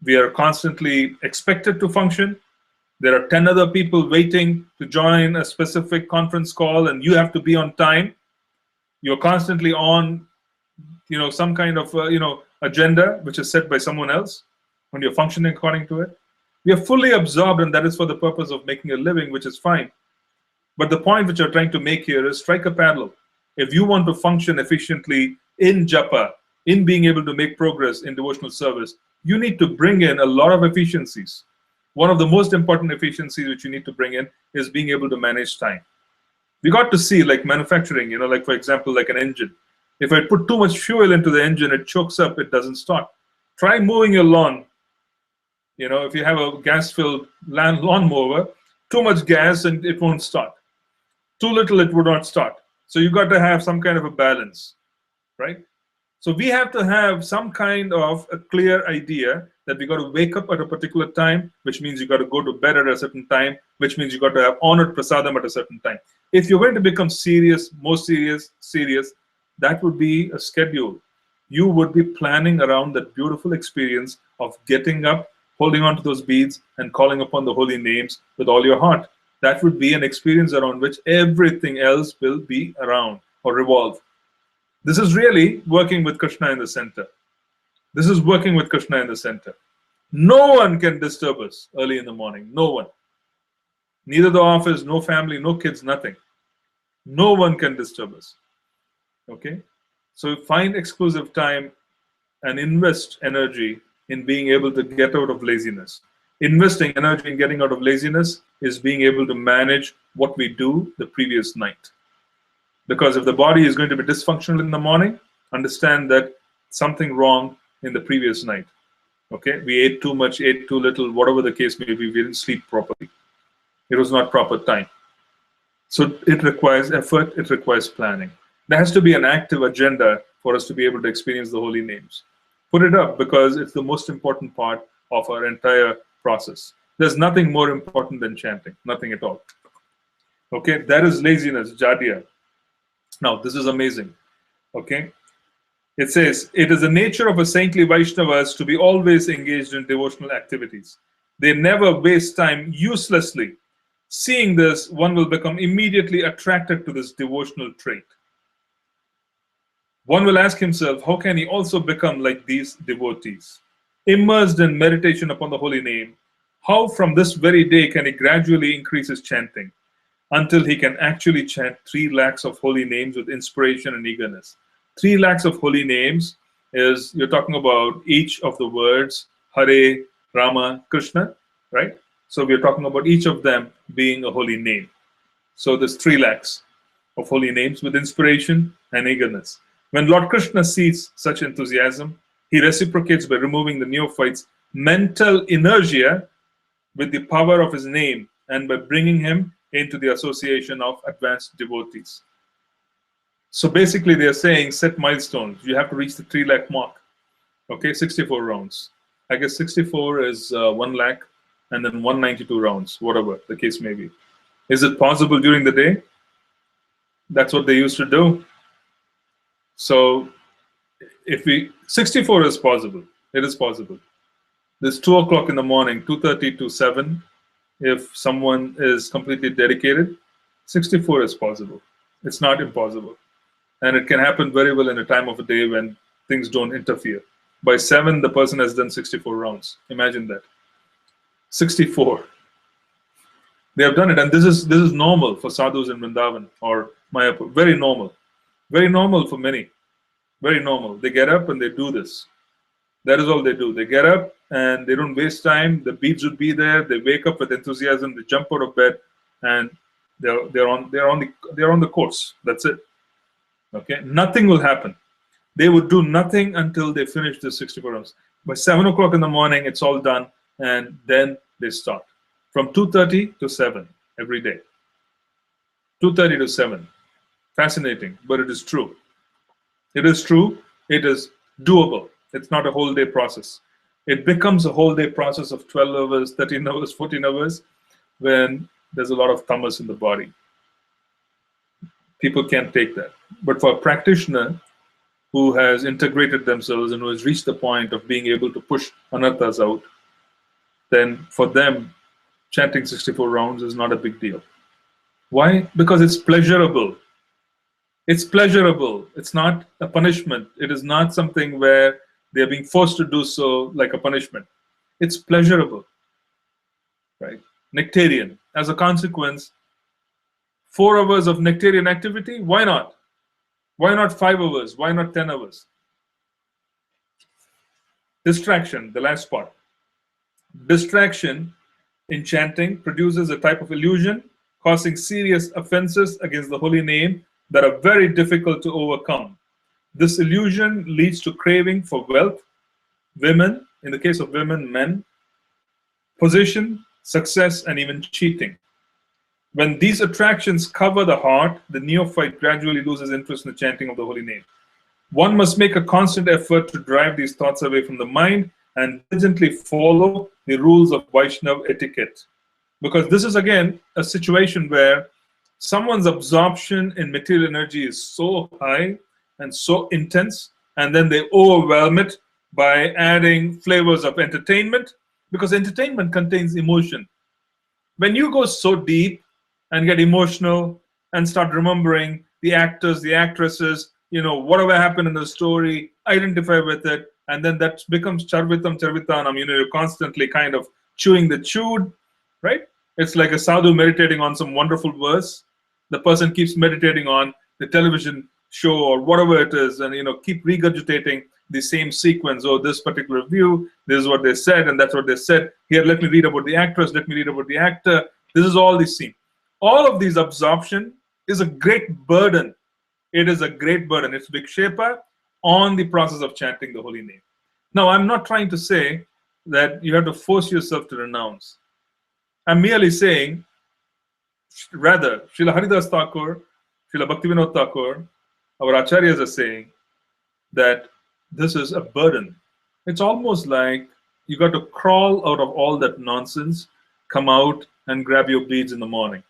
We are constantly expected to function. There are 10 other people waiting to join a specific conference call, and you have to be on time. You're constantly on, some kind of, agenda which is set by someone else, when you're functioning according to it. We are fully absorbed, and that is for the purpose of making a living, which is fine. But the point which you're trying to make here is strike a parallel. If you want to function efficiently in japa, in being able to make progress in devotional service, you need to bring in a lot of efficiencies. One of the most important efficiencies which you need to bring in is being able to manage time. We got to see, like manufacturing, like for example, like an engine. If I put too much fuel into the engine, it chokes up, it doesn't start. Try mowing your lawn. If you have a gas-filled lawnmower, too much gas and it won't start. Too little, it would not start. So you got to have some kind of a balance, right? So we have to have some kind of a clear idea that we got to wake up at a particular time, which means you got to go to bed at a certain time, which means you got to have honored prasadam at a certain time. If you're going to become serious, more serious, that would be a schedule. You would be planning around that beautiful experience of getting up, holding on to those beads, and calling upon the holy names with all your heart. That would be an experience around which everything else will be around or revolve. This is really working with Krishna in the center. This is working with Krishna in the center. No one can disturb us early in the morning. No one. Neither the office, no family, no kids, nothing. No one can disturb us. Okay? So find exclusive time and invest energy in being able to get out of laziness. Investing energy in getting out of laziness is being able to manage what we do the previous night. Because if the body is going to be dysfunctional in the morning, understand that something wrong in the previous night. Okay, we ate too much, ate too little, whatever the case may be, we didn't sleep properly. It was not proper time. So it requires effort, it requires planning. There has to be an active agenda for us to be able to experience the holy names. Put it up, because it's the most important part of our entire process. There's nothing more important than chanting, nothing at all. Okay, that is laziness, jadya. Now, this is amazing. Okay, it says, it is the nature of a saintly Vaishnavas to be always engaged in devotional activities. They never waste time uselessly. Seeing this, one will become immediately attracted to this devotional trait. One will ask himself, how can he also become like these devotees? Immersed in meditation upon the holy name, how from this very day can he gradually increase his chanting until he can actually chant 3 lakhs of holy names with inspiration and eagerness? 3 lakhs of holy names is, you're talking about each of the words, Hare, Rama, Krishna, right? So we're talking about each of them being a holy name. So there's 3 lakhs of holy names with inspiration and eagerness. When Lord Krishna sees such enthusiasm, he reciprocates by removing the neophyte's mental inertia with the power of his name and by bringing him into the association of advanced devotees. So basically they're saying, set milestones. You have to reach the 3 lakh mark. Okay, 64 rounds. I guess 64 is 1 lakh and then 192 rounds, whatever the case may be. Is it possible during the day? That's what they used to do. So if 64 is possible, it is possible. There's 2 o'clock in the morning, 2:30 to 7. If someone is completely dedicated, 64 is possible. It's not impossible. And it can happen very well in a time of a day when things don't interfere. By 7, the person has done 64 rounds. Imagine that. 64. They have done it, and this is normal for sadhus in Vrindavan or Mayapur. Very normal. Very normal for many. Very normal. They get up and they do this. That is all they do. They get up and they don't waste time. The beads would be there. They wake up with enthusiasm. They jump out of bed, and they're on the course. That's it. Okay. Nothing will happen. They would do nothing until they finish the 64 rounds. By 7 o'clock in the morning, it's all done, and then they start. From 2:30 to 7 every day. 2:30 to 7. Fascinating, but it is true. It is true. It is doable. It's not a whole day process. It becomes a whole day process of 12 hours, 13 hours, 14 hours when there's a lot of tamas in the body. People can't take that. But for a practitioner who has integrated themselves and who has reached the point of being able to push anarthas out, then for them, chanting 64 rounds is not a big deal. Why? Because it's pleasurable. It's pleasurable. It's not a punishment. It is not something where they're being forced to do so like a punishment. It's pleasurable, right? Nectarian. As a consequence, 4 hours of nectarian activity, why not? Why not 5 hours? Why not 10 hours? Distraction, the last part. Distraction in chanting produces a type of illusion, causing serious offenses against the holy name that are very difficult to overcome. This illusion leads to craving for wealth, women, in the case of women, men, position, success, and even cheating. When these attractions cover the heart, the neophyte gradually loses interest in the chanting of the holy name. One must make a constant effort to drive these thoughts away from the mind and diligently follow the rules of Vaishnava etiquette. Because this is again a situation where someone's absorption in material energy is so high and so intense, and then they overwhelm it by adding flavors of entertainment, because entertainment contains emotion. When you go so deep and get emotional and start remembering the actors, the actresses, whatever happened in the story, identify with it, and then that becomes charvitam charvitanam, you're constantly kind of chewing the chewed, right? It's like a sadhu meditating on some wonderful verse. The person keeps meditating on the television show or whatever it is, and keep regurgitating the same sequence. Oh, this particular view, this is what they said, and that's what they said. Here, let me read about the actress, let me read about the actor. This is all the scene. All of these absorption is a great burden. It is a great burden. It's vikshepa on the process of chanting the holy name. Now, I'm not trying to say that you have to force yourself to renounce. I'm merely saying, rather, Srila Haridas Thakur, Srila Bhaktivinoda Thakur, our acharyas are saying that this is a burden. It's almost like you got to crawl out of all that nonsense, come out and grab your beads in the morning.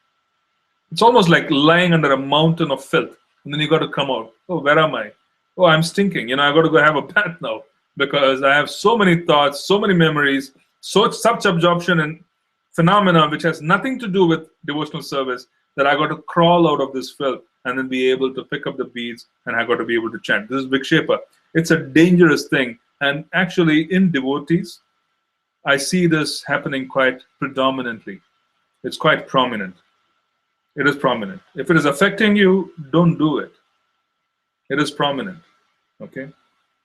It's almost like lying under a mountain of filth, and then you got to come out. Oh, where am I? Oh, I'm stinking. I got to go have a bath now because I have so many thoughts, so many memories, such absorption and phenomena which has nothing to do with devotional service that I got to crawl out of this filth and then be able to pick up the beads, and I got to be able to chant. This is vikshepa. It's a dangerous thing, and actually in devotees, I see this happening quite predominantly. It's quite prominent. It is prominent. If it is affecting you, don't do it. It is prominent. Okay?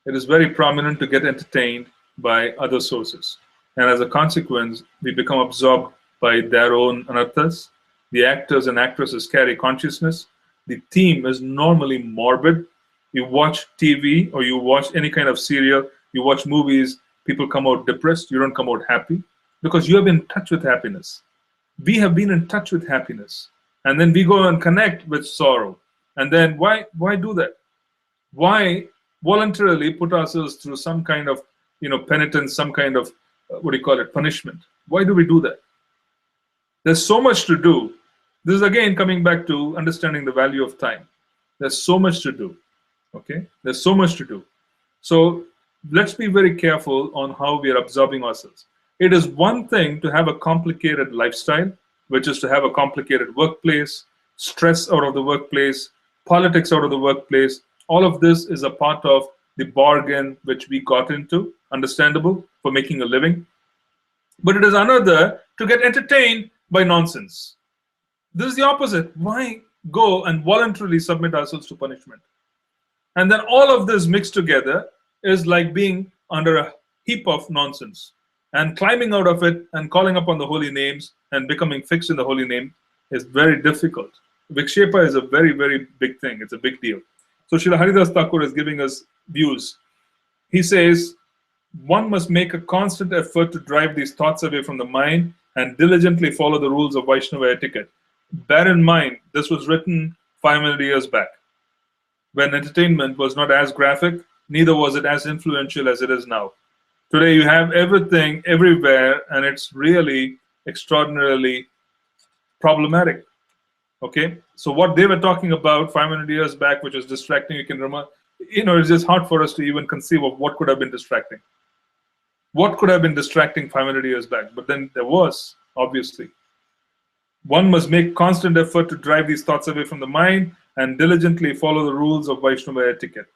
It is very prominent to get entertained by other sources. And as a consequence, we become absorbed by their own anarthas. The actors and actresses carry consciousness. The theme is normally morbid. You watch TV or you watch any kind of serial, you watch movies, people come out depressed, you don't come out happy because you have been in touch with happiness. We have been in touch with happiness. And then we go and connect with sorrow. And then why do that? Why voluntarily put ourselves through some kind of penitence, some kind of punishment? Why do we do that? There's so much to do. This is again coming back to understanding the value of time. There's so much to do. Okay? There's so much to do. So let's be very careful on how we are absorbing ourselves. It is one thing to have a complicated lifestyle, which is to have a complicated workplace, stress out of the workplace, politics out of the workplace. All of this is a part of the bargain which we got into, understandable, for making a living. But it is another to get entertained by nonsense. This is the opposite. Why go and voluntarily submit ourselves to punishment? And then all of this mixed together is like being under a heap of nonsense. And climbing out of it and calling upon the holy names and becoming fixed in the holy name is very difficult. Vikshepa is a very, very big thing. It's a big deal. So Srila Haridas Thakur is giving us views. He says, one must make a constant effort to drive these thoughts away from the mind and diligently follow the rules of Vaishnava etiquette. Bear in mind, this was written 500 years back, when entertainment was not as graphic, neither was it as influential as it is now. Today you have everything everywhere, and it's really extraordinarily problematic. Okay, so what they were talking about 500 years back, which was distracting, you can remember, it's just hard for us to even conceive of what could have been distracting. What could have been distracting 500 years back? But then there was, obviously. One must make constant effort to drive these thoughts away from the mind and diligently follow the rules of Vaishnava etiquette.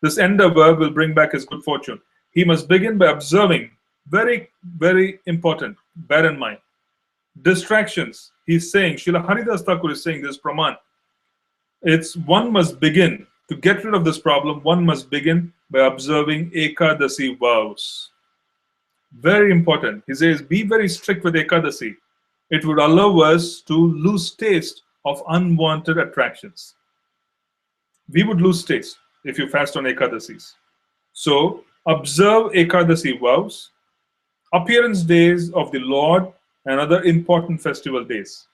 This endeavor will bring back his good fortune. He must begin by observing, very, very important, bear in mind, distractions. He's saying, Srila Haridas Thakur is saying this, Praman. It's one must begin, to get rid of this problem, one must begin by observing Ekadasi vows. Very important. He says, be very strict with Ekadasi. It would allow us to lose taste of unwanted attractions. We would lose taste if you fast on Ekadasis. So, observe Ekadasi vows, appearance days of the Lord, and other important festival days.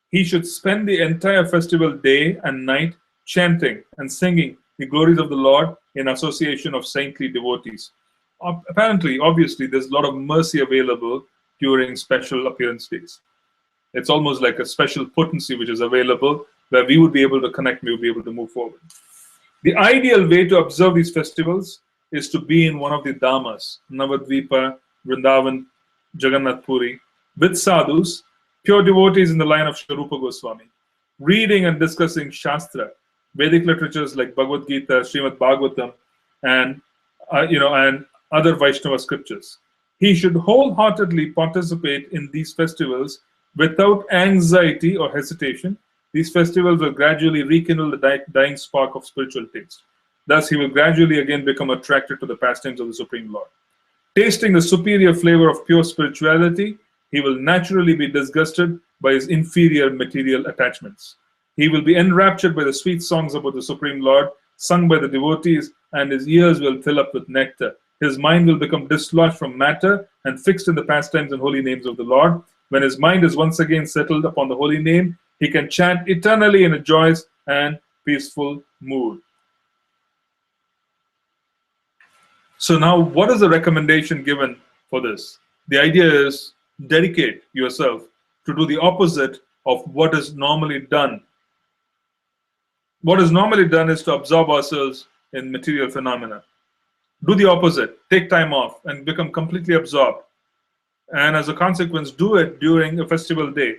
He should spend the entire festival day and night chanting and singing the glories of the Lord in association of saintly devotees. Apparently, obviously, there's a lot of mercy available during special appearance days. It's almost like a special potency which is available where we would be able to connect, we would be able to move forward. The ideal way to observe these festivals is to be in one of the Dhamas, Navadvipa, Vrindavan, Jagannath Puri, with sadhus, pure devotees in the line of Sri Rupa Goswami, reading and discussing Shastra, Vedic literatures like Bhagavad Gita, Srimad Bhagavatam, and other Vaishnava scriptures. He should wholeheartedly participate in these festivals without anxiety or hesitation. These festivals will gradually rekindle the dying spark of spiritual taste. Thus, he will gradually again become attracted to the pastimes of the Supreme Lord. Tasting the superior flavor of pure spirituality, he will naturally be disgusted by his inferior material attachments. He will be enraptured by the sweet songs about the Supreme Lord, sung by the devotees, and his ears will fill up with nectar. His mind will become dislodged from matter and fixed in the pastimes and holy names of the Lord. When his mind is once again settled upon the holy name, he can chant eternally in a joyous and peaceful mood. So now, what is the recommendation given for this? The idea is dedicate yourself to do the opposite of what is normally done. What is normally done is to absorb ourselves in material phenomena. Do the opposite. Take time off and become completely absorbed. And as a consequence, do it during a festival day.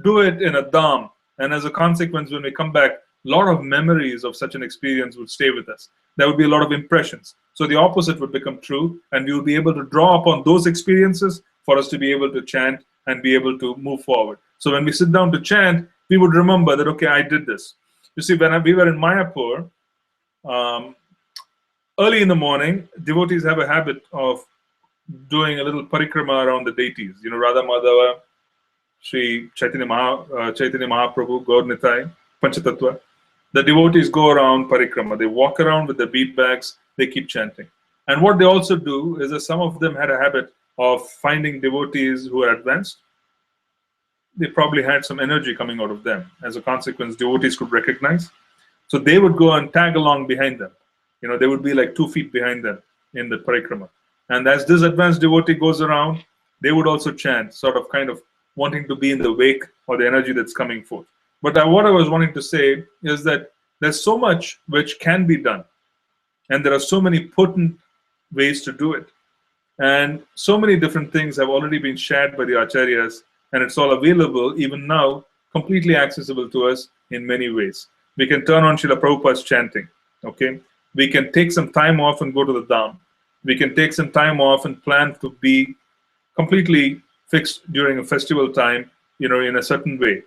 Do it in a dham. And as a consequence, when we come back, a lot of memories of such an experience would stay with us. There would be a lot of impressions. So the opposite would become true, and we will be able to draw upon those experiences for us to be able to chant and be able to move forward. So when we sit down to chant, we would remember that, okay, I did this. You see, when we were in Mayapur, early in the morning, devotees have a habit of doing a little parikrama around the deities. Radha Madhava, Sri Chaitanya Mahaprabhu, Gaur Nitai, Panchatattva. The devotees go around parikrama. They walk around with their bead bags. They keep chanting. And what they also do is that some of them had a habit of finding devotees who are advanced. They probably had some energy coming out of them. As a consequence, devotees could recognize. So they would go and tag along behind them. They would be like 2 feet behind them in the parikrama. And as this advanced devotee goes around, they would also chant, sort of kind of wanting to be in the wake or the energy that's coming forth. But what I was wanting to say is that there's so much which can be done. And there are so many potent ways to do it. And so many different things have already been shared by the acharyas, and it's all available, even now, completely accessible to us in many ways. We can turn on Srila Prabhupada's chanting, okay? We can take some time off and go to the dham. We can take some time off and plan to be completely fixed during a festival time, in a certain way.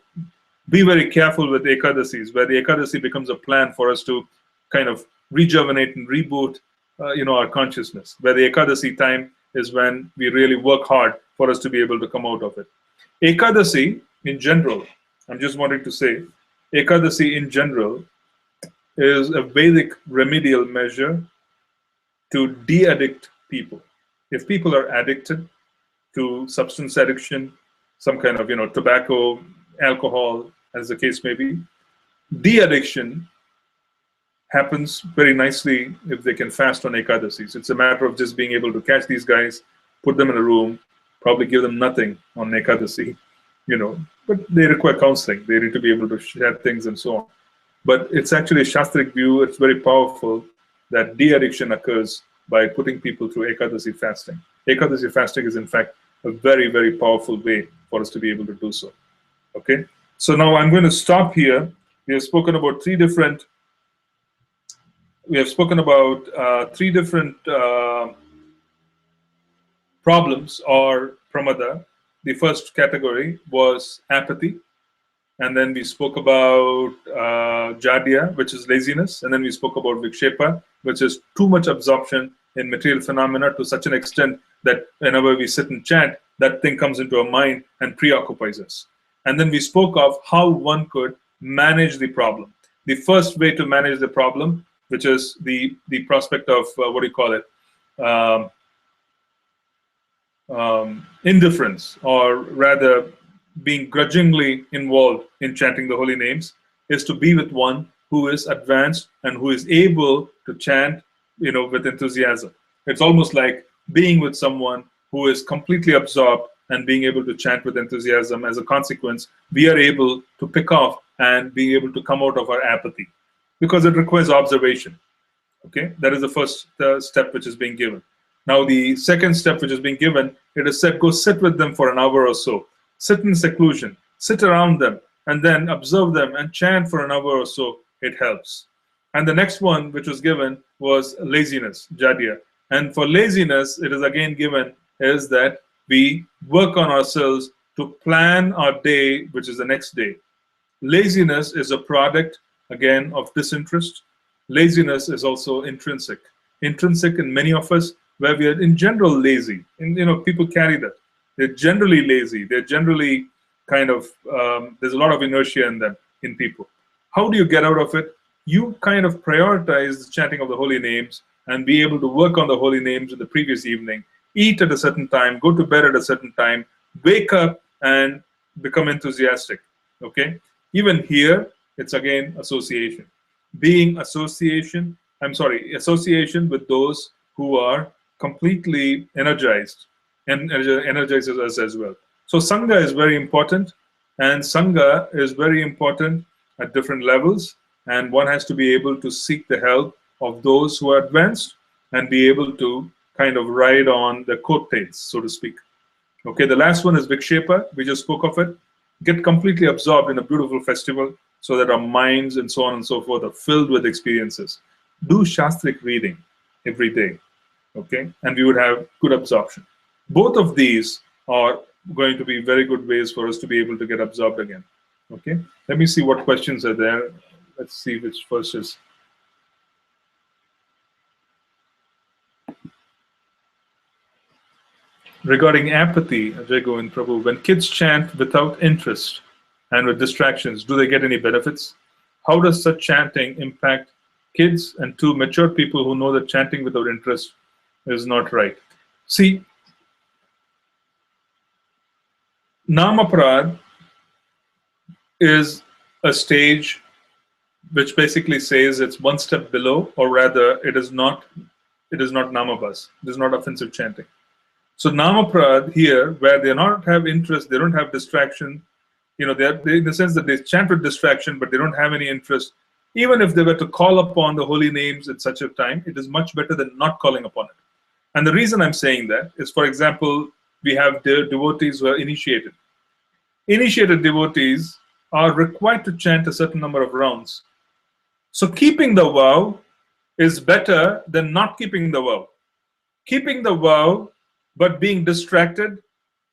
Be very careful with Ekadasis, where the Ekadasi becomes a plan for us to kind of rejuvenate and reboot, our consciousness. Where the Ekadasi time is when we really work hard for us to be able to come out of it. Ekadasi, in general, I'm just wanting to say, Ekadasi in general is a Vedic remedial measure to de-addict people. If people are addicted to substance addiction, some kind of, tobacco, alcohol, as the case may be, de-addiction happens very nicely if they can fast on Ekadasis. It's a matter of just being able to catch these guys, put them in a room, probably give them nothing on Ekadasi, but they require counseling. They need to be able to share things and so on. But it's actually a Shastric view. It's very powerful that de-addiction occurs by putting people through Ekadasi fasting. Ekadasi fasting is, in fact, a very, very powerful way for us to be able to do so. Okay? So now I'm going to stop here. We have spoken about three different problems or pramada. The first category was apathy. And then we spoke about jadya, which is laziness. And then we spoke about vikshepa, which is too much absorption in material phenomena to such an extent that whenever we sit and chant, that thing comes into our mind and preoccupies us. And then we spoke of how one could manage the problem. The first way to manage the problem, which is the prospect of, indifference, or rather being grudgingly involved in chanting the holy names, is to be with one who is advanced and who is able to chant, with enthusiasm. It's almost like being with someone who is completely absorbed and being able to chant with enthusiasm. As a consequence, we are able to pick off and be able to come out of our apathy, because it requires observation. Okay, that is the first step which is being given. Now, the second step which is being given, it is said, go sit with them for an hour or so. Sit in seclusion, sit around them, and then observe them and chant for an hour or so. It helps. And the next one which was given was laziness, jadya. And for laziness, it is again given is that we work on ourselves to plan our day, which is the next day. Laziness is a product, again, of disinterest. Laziness is also intrinsic. Intrinsic in many of us, where we are in general lazy. And people carry that. They're generally lazy. They're generally kind of, there's a lot of inertia in them, in people. How do you get out of it? You kind of prioritize the chanting of the holy names and be able to work on the holy names in the previous evening, eat at a certain time, go to bed at a certain time, wake up and become enthusiastic. Okay? Even here, it's again association. Association with those who are completely energized, and energizes us as well. So Sangha is very important, and Sangha is very important at different levels, and one has to be able to seek the help of those who are advanced and be able to kind of ride on the coattails, so to speak. Okay, the last one is Vikshepa. We just spoke of it. Get completely absorbed in a beautiful festival so that our minds and so on and so forth are filled with experiences. Do Shastric reading every day, okay? And we would have good absorption. Both of these are going to be very good ways for us to be able to get absorbed again, okay? Let me see what questions are there. Let's see which first is. Regarding apathy, Ajay Govind Prabhu, when kids chant without interest and with distractions, do they get any benefits? How does such chanting impact kids and to mature people who know that chanting without interest is not right? See, Namaprad is a stage which basically says it's one step below, or rather, it is not Namabas. It is not offensive chanting. So Namaprad here, where they not have interest, they don't have distraction, they in the sense that they chant with distraction, but they don't have any interest. Even if they were to call upon the holy names at such a time, it is much better than not calling upon it. And the reason I'm saying that is, for example, we have the devotees who are initiated. Initiated devotees are required to chant a certain number of rounds. So keeping the vow is better than not keeping the vow. Keeping the vow but being distracted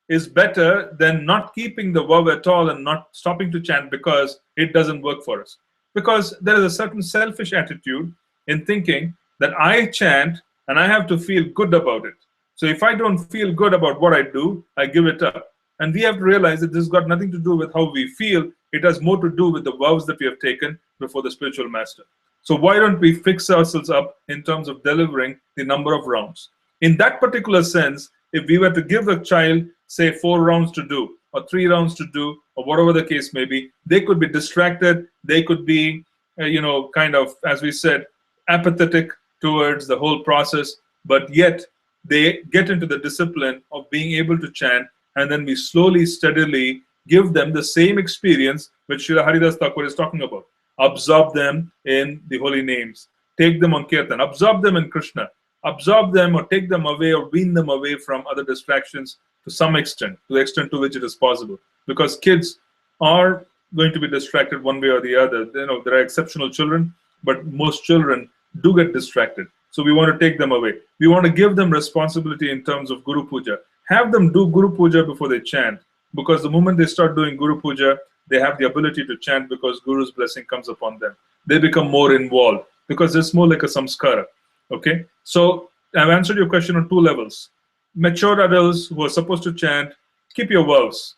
is better than not keeping the vow at all and not stopping to chant because it doesn't work for us. Because there is a certain selfish attitude in thinking that I chant and I have to feel good about it. So if I don't feel good about what I do, I give it up. And we have to realize that this has got nothing to do with how we feel. It has more to do with the vows that we have taken before the spiritual master. So why don't we fix ourselves up in terms of delivering the number of rounds? In that particular sense, if we were to give a child, say, 4 rounds to do, or 3 rounds to do, or whatever the case may be, they could be distracted. They could be, kind of, as we said, apathetic towards the whole process, but yet they get into the discipline of being able to chant, and then we slowly, steadily give them the same experience which Srila Haridas Thakur is talking about. Absorb them in the holy names. Take them on Kirtan. Absorb them in Krishna. Absorb them or take them away or wean them away from other distractions to some extent, to the extent to which it is possible. Because kids are going to be distracted one way or the other. There are exceptional children, but most children do get distracted. So we want to take them away. We want to give them responsibility in terms of Guru Puja. Have them do Guru Puja before they chant, because the moment they start doing Guru Puja, they have the ability to chant because Guru's blessing comes upon them. They become more involved because it's more like a samskara. Okay? So I've answered your question on two levels. Mature adults who are supposed to chant, keep your vows,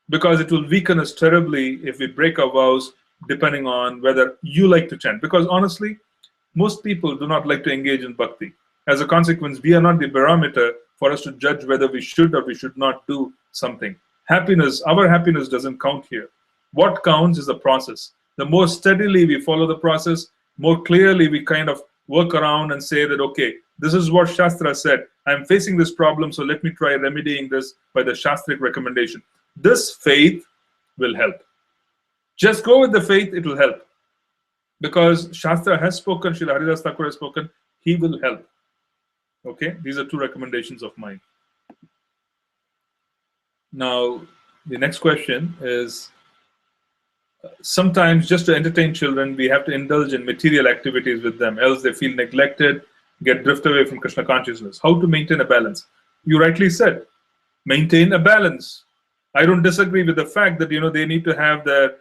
because it will weaken us terribly if we break our vows depending on whether you like to chant. Because honestly, most people do not like to engage in bhakti. As a consequence, we are not the barometer for us to judge whether we should or we should not do something. Happiness, our happiness doesn't count here. What counts is the process. The more steadily we follow the process, more clearly we kind of work around and say that, okay, this is what Shastra said. I'm facing this problem, so let me try remedying this by the Shastric recommendation. This faith will help. Just go with the faith, it will help. Because Shastra has spoken, Srila Haridas Thakur has spoken, he will help. Okay, these are two recommendations of mine. Now, the next question is, sometimes just to entertain children, we have to indulge in material activities with them, else they feel neglected, get drift away from Krishna consciousness. How to maintain a balance? You rightly said, maintain a balance. I don't disagree with the fact that they need to have their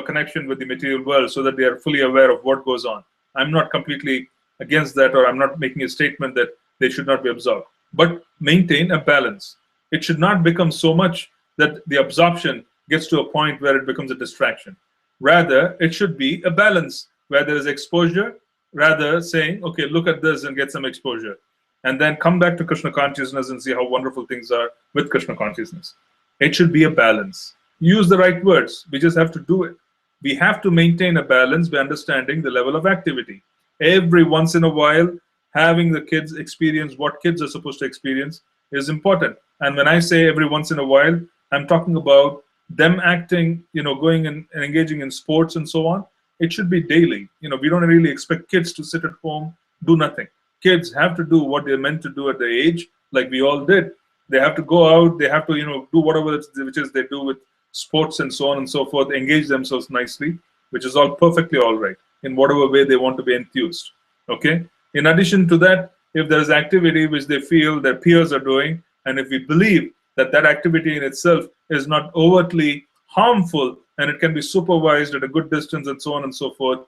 connection with the material world so that they are fully aware of what goes on. I'm not completely against that, or I'm not making a statement that they should not be absorbed. But maintain a balance. It should not become so much that the absorption gets to a point where it becomes a distraction. Rather, it should be a balance where there is exposure, rather saying, okay, look at this and get some exposure. And then come back to Krishna consciousness and see how wonderful things are with Krishna consciousness. It should be a balance. Use the right words. We just have to do it. We have to maintain a balance by understanding the level of activity. Every once in a while, having the kids experience what kids are supposed to experience is important. And when I say every once in a while, I'm talking about them acting, going and engaging in sports and so on. It should be daily. We don't really expect kids to sit at home, do nothing. Kids have to do what they're meant to do at their age, like we all did. They have to go out, they have to, do whatever which is they do with sports and so on and so forth, engage themselves nicely, which is all perfectly all right, in whatever way they want to be enthused. Okay? In addition to that, if there is activity which they feel their peers are doing, and if we believe that that activity in itself is not overtly harmful and it can be supervised at a good distance and so on and so forth,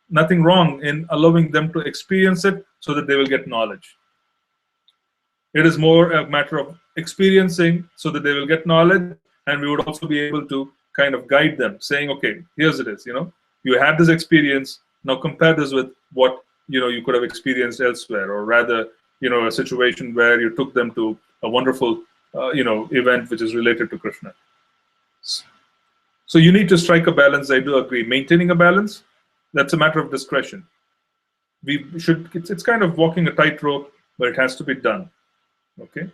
nothing wrong in allowing them to experience it so that they will get knowledge. It is more a matter of experiencing so that they will get knowledge, and we would also be able to kind of guide them, saying, okay, here's it is, you had this experience, now compare this with what you could have experienced elsewhere, or rather, a situation where you took them to a wonderful event which is related to Krishna. So you need to strike a balance. I do agree. Maintaining a balance, that's a matter of discretion. It's kind of walking a tightrope, but it has to be done. Okay?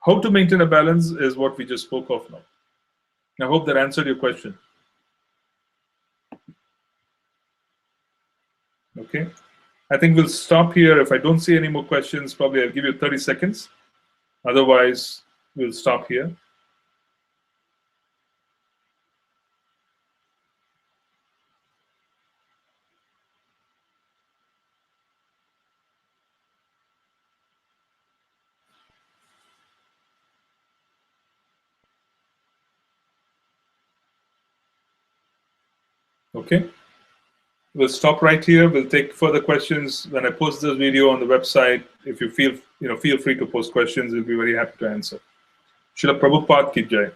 How to maintain a balance is what we just spoke of now. I hope that answered your question. Okay? I think we'll stop here. If I don't see any more questions, probably I'll give you 30 seconds. Otherwise, we'll stop here. Okay? We'll stop right here. We'll take further questions when I post this video on the website. If you feel free to post questions, we'll be very happy to answer. Srila Prabhupada Ki Jai.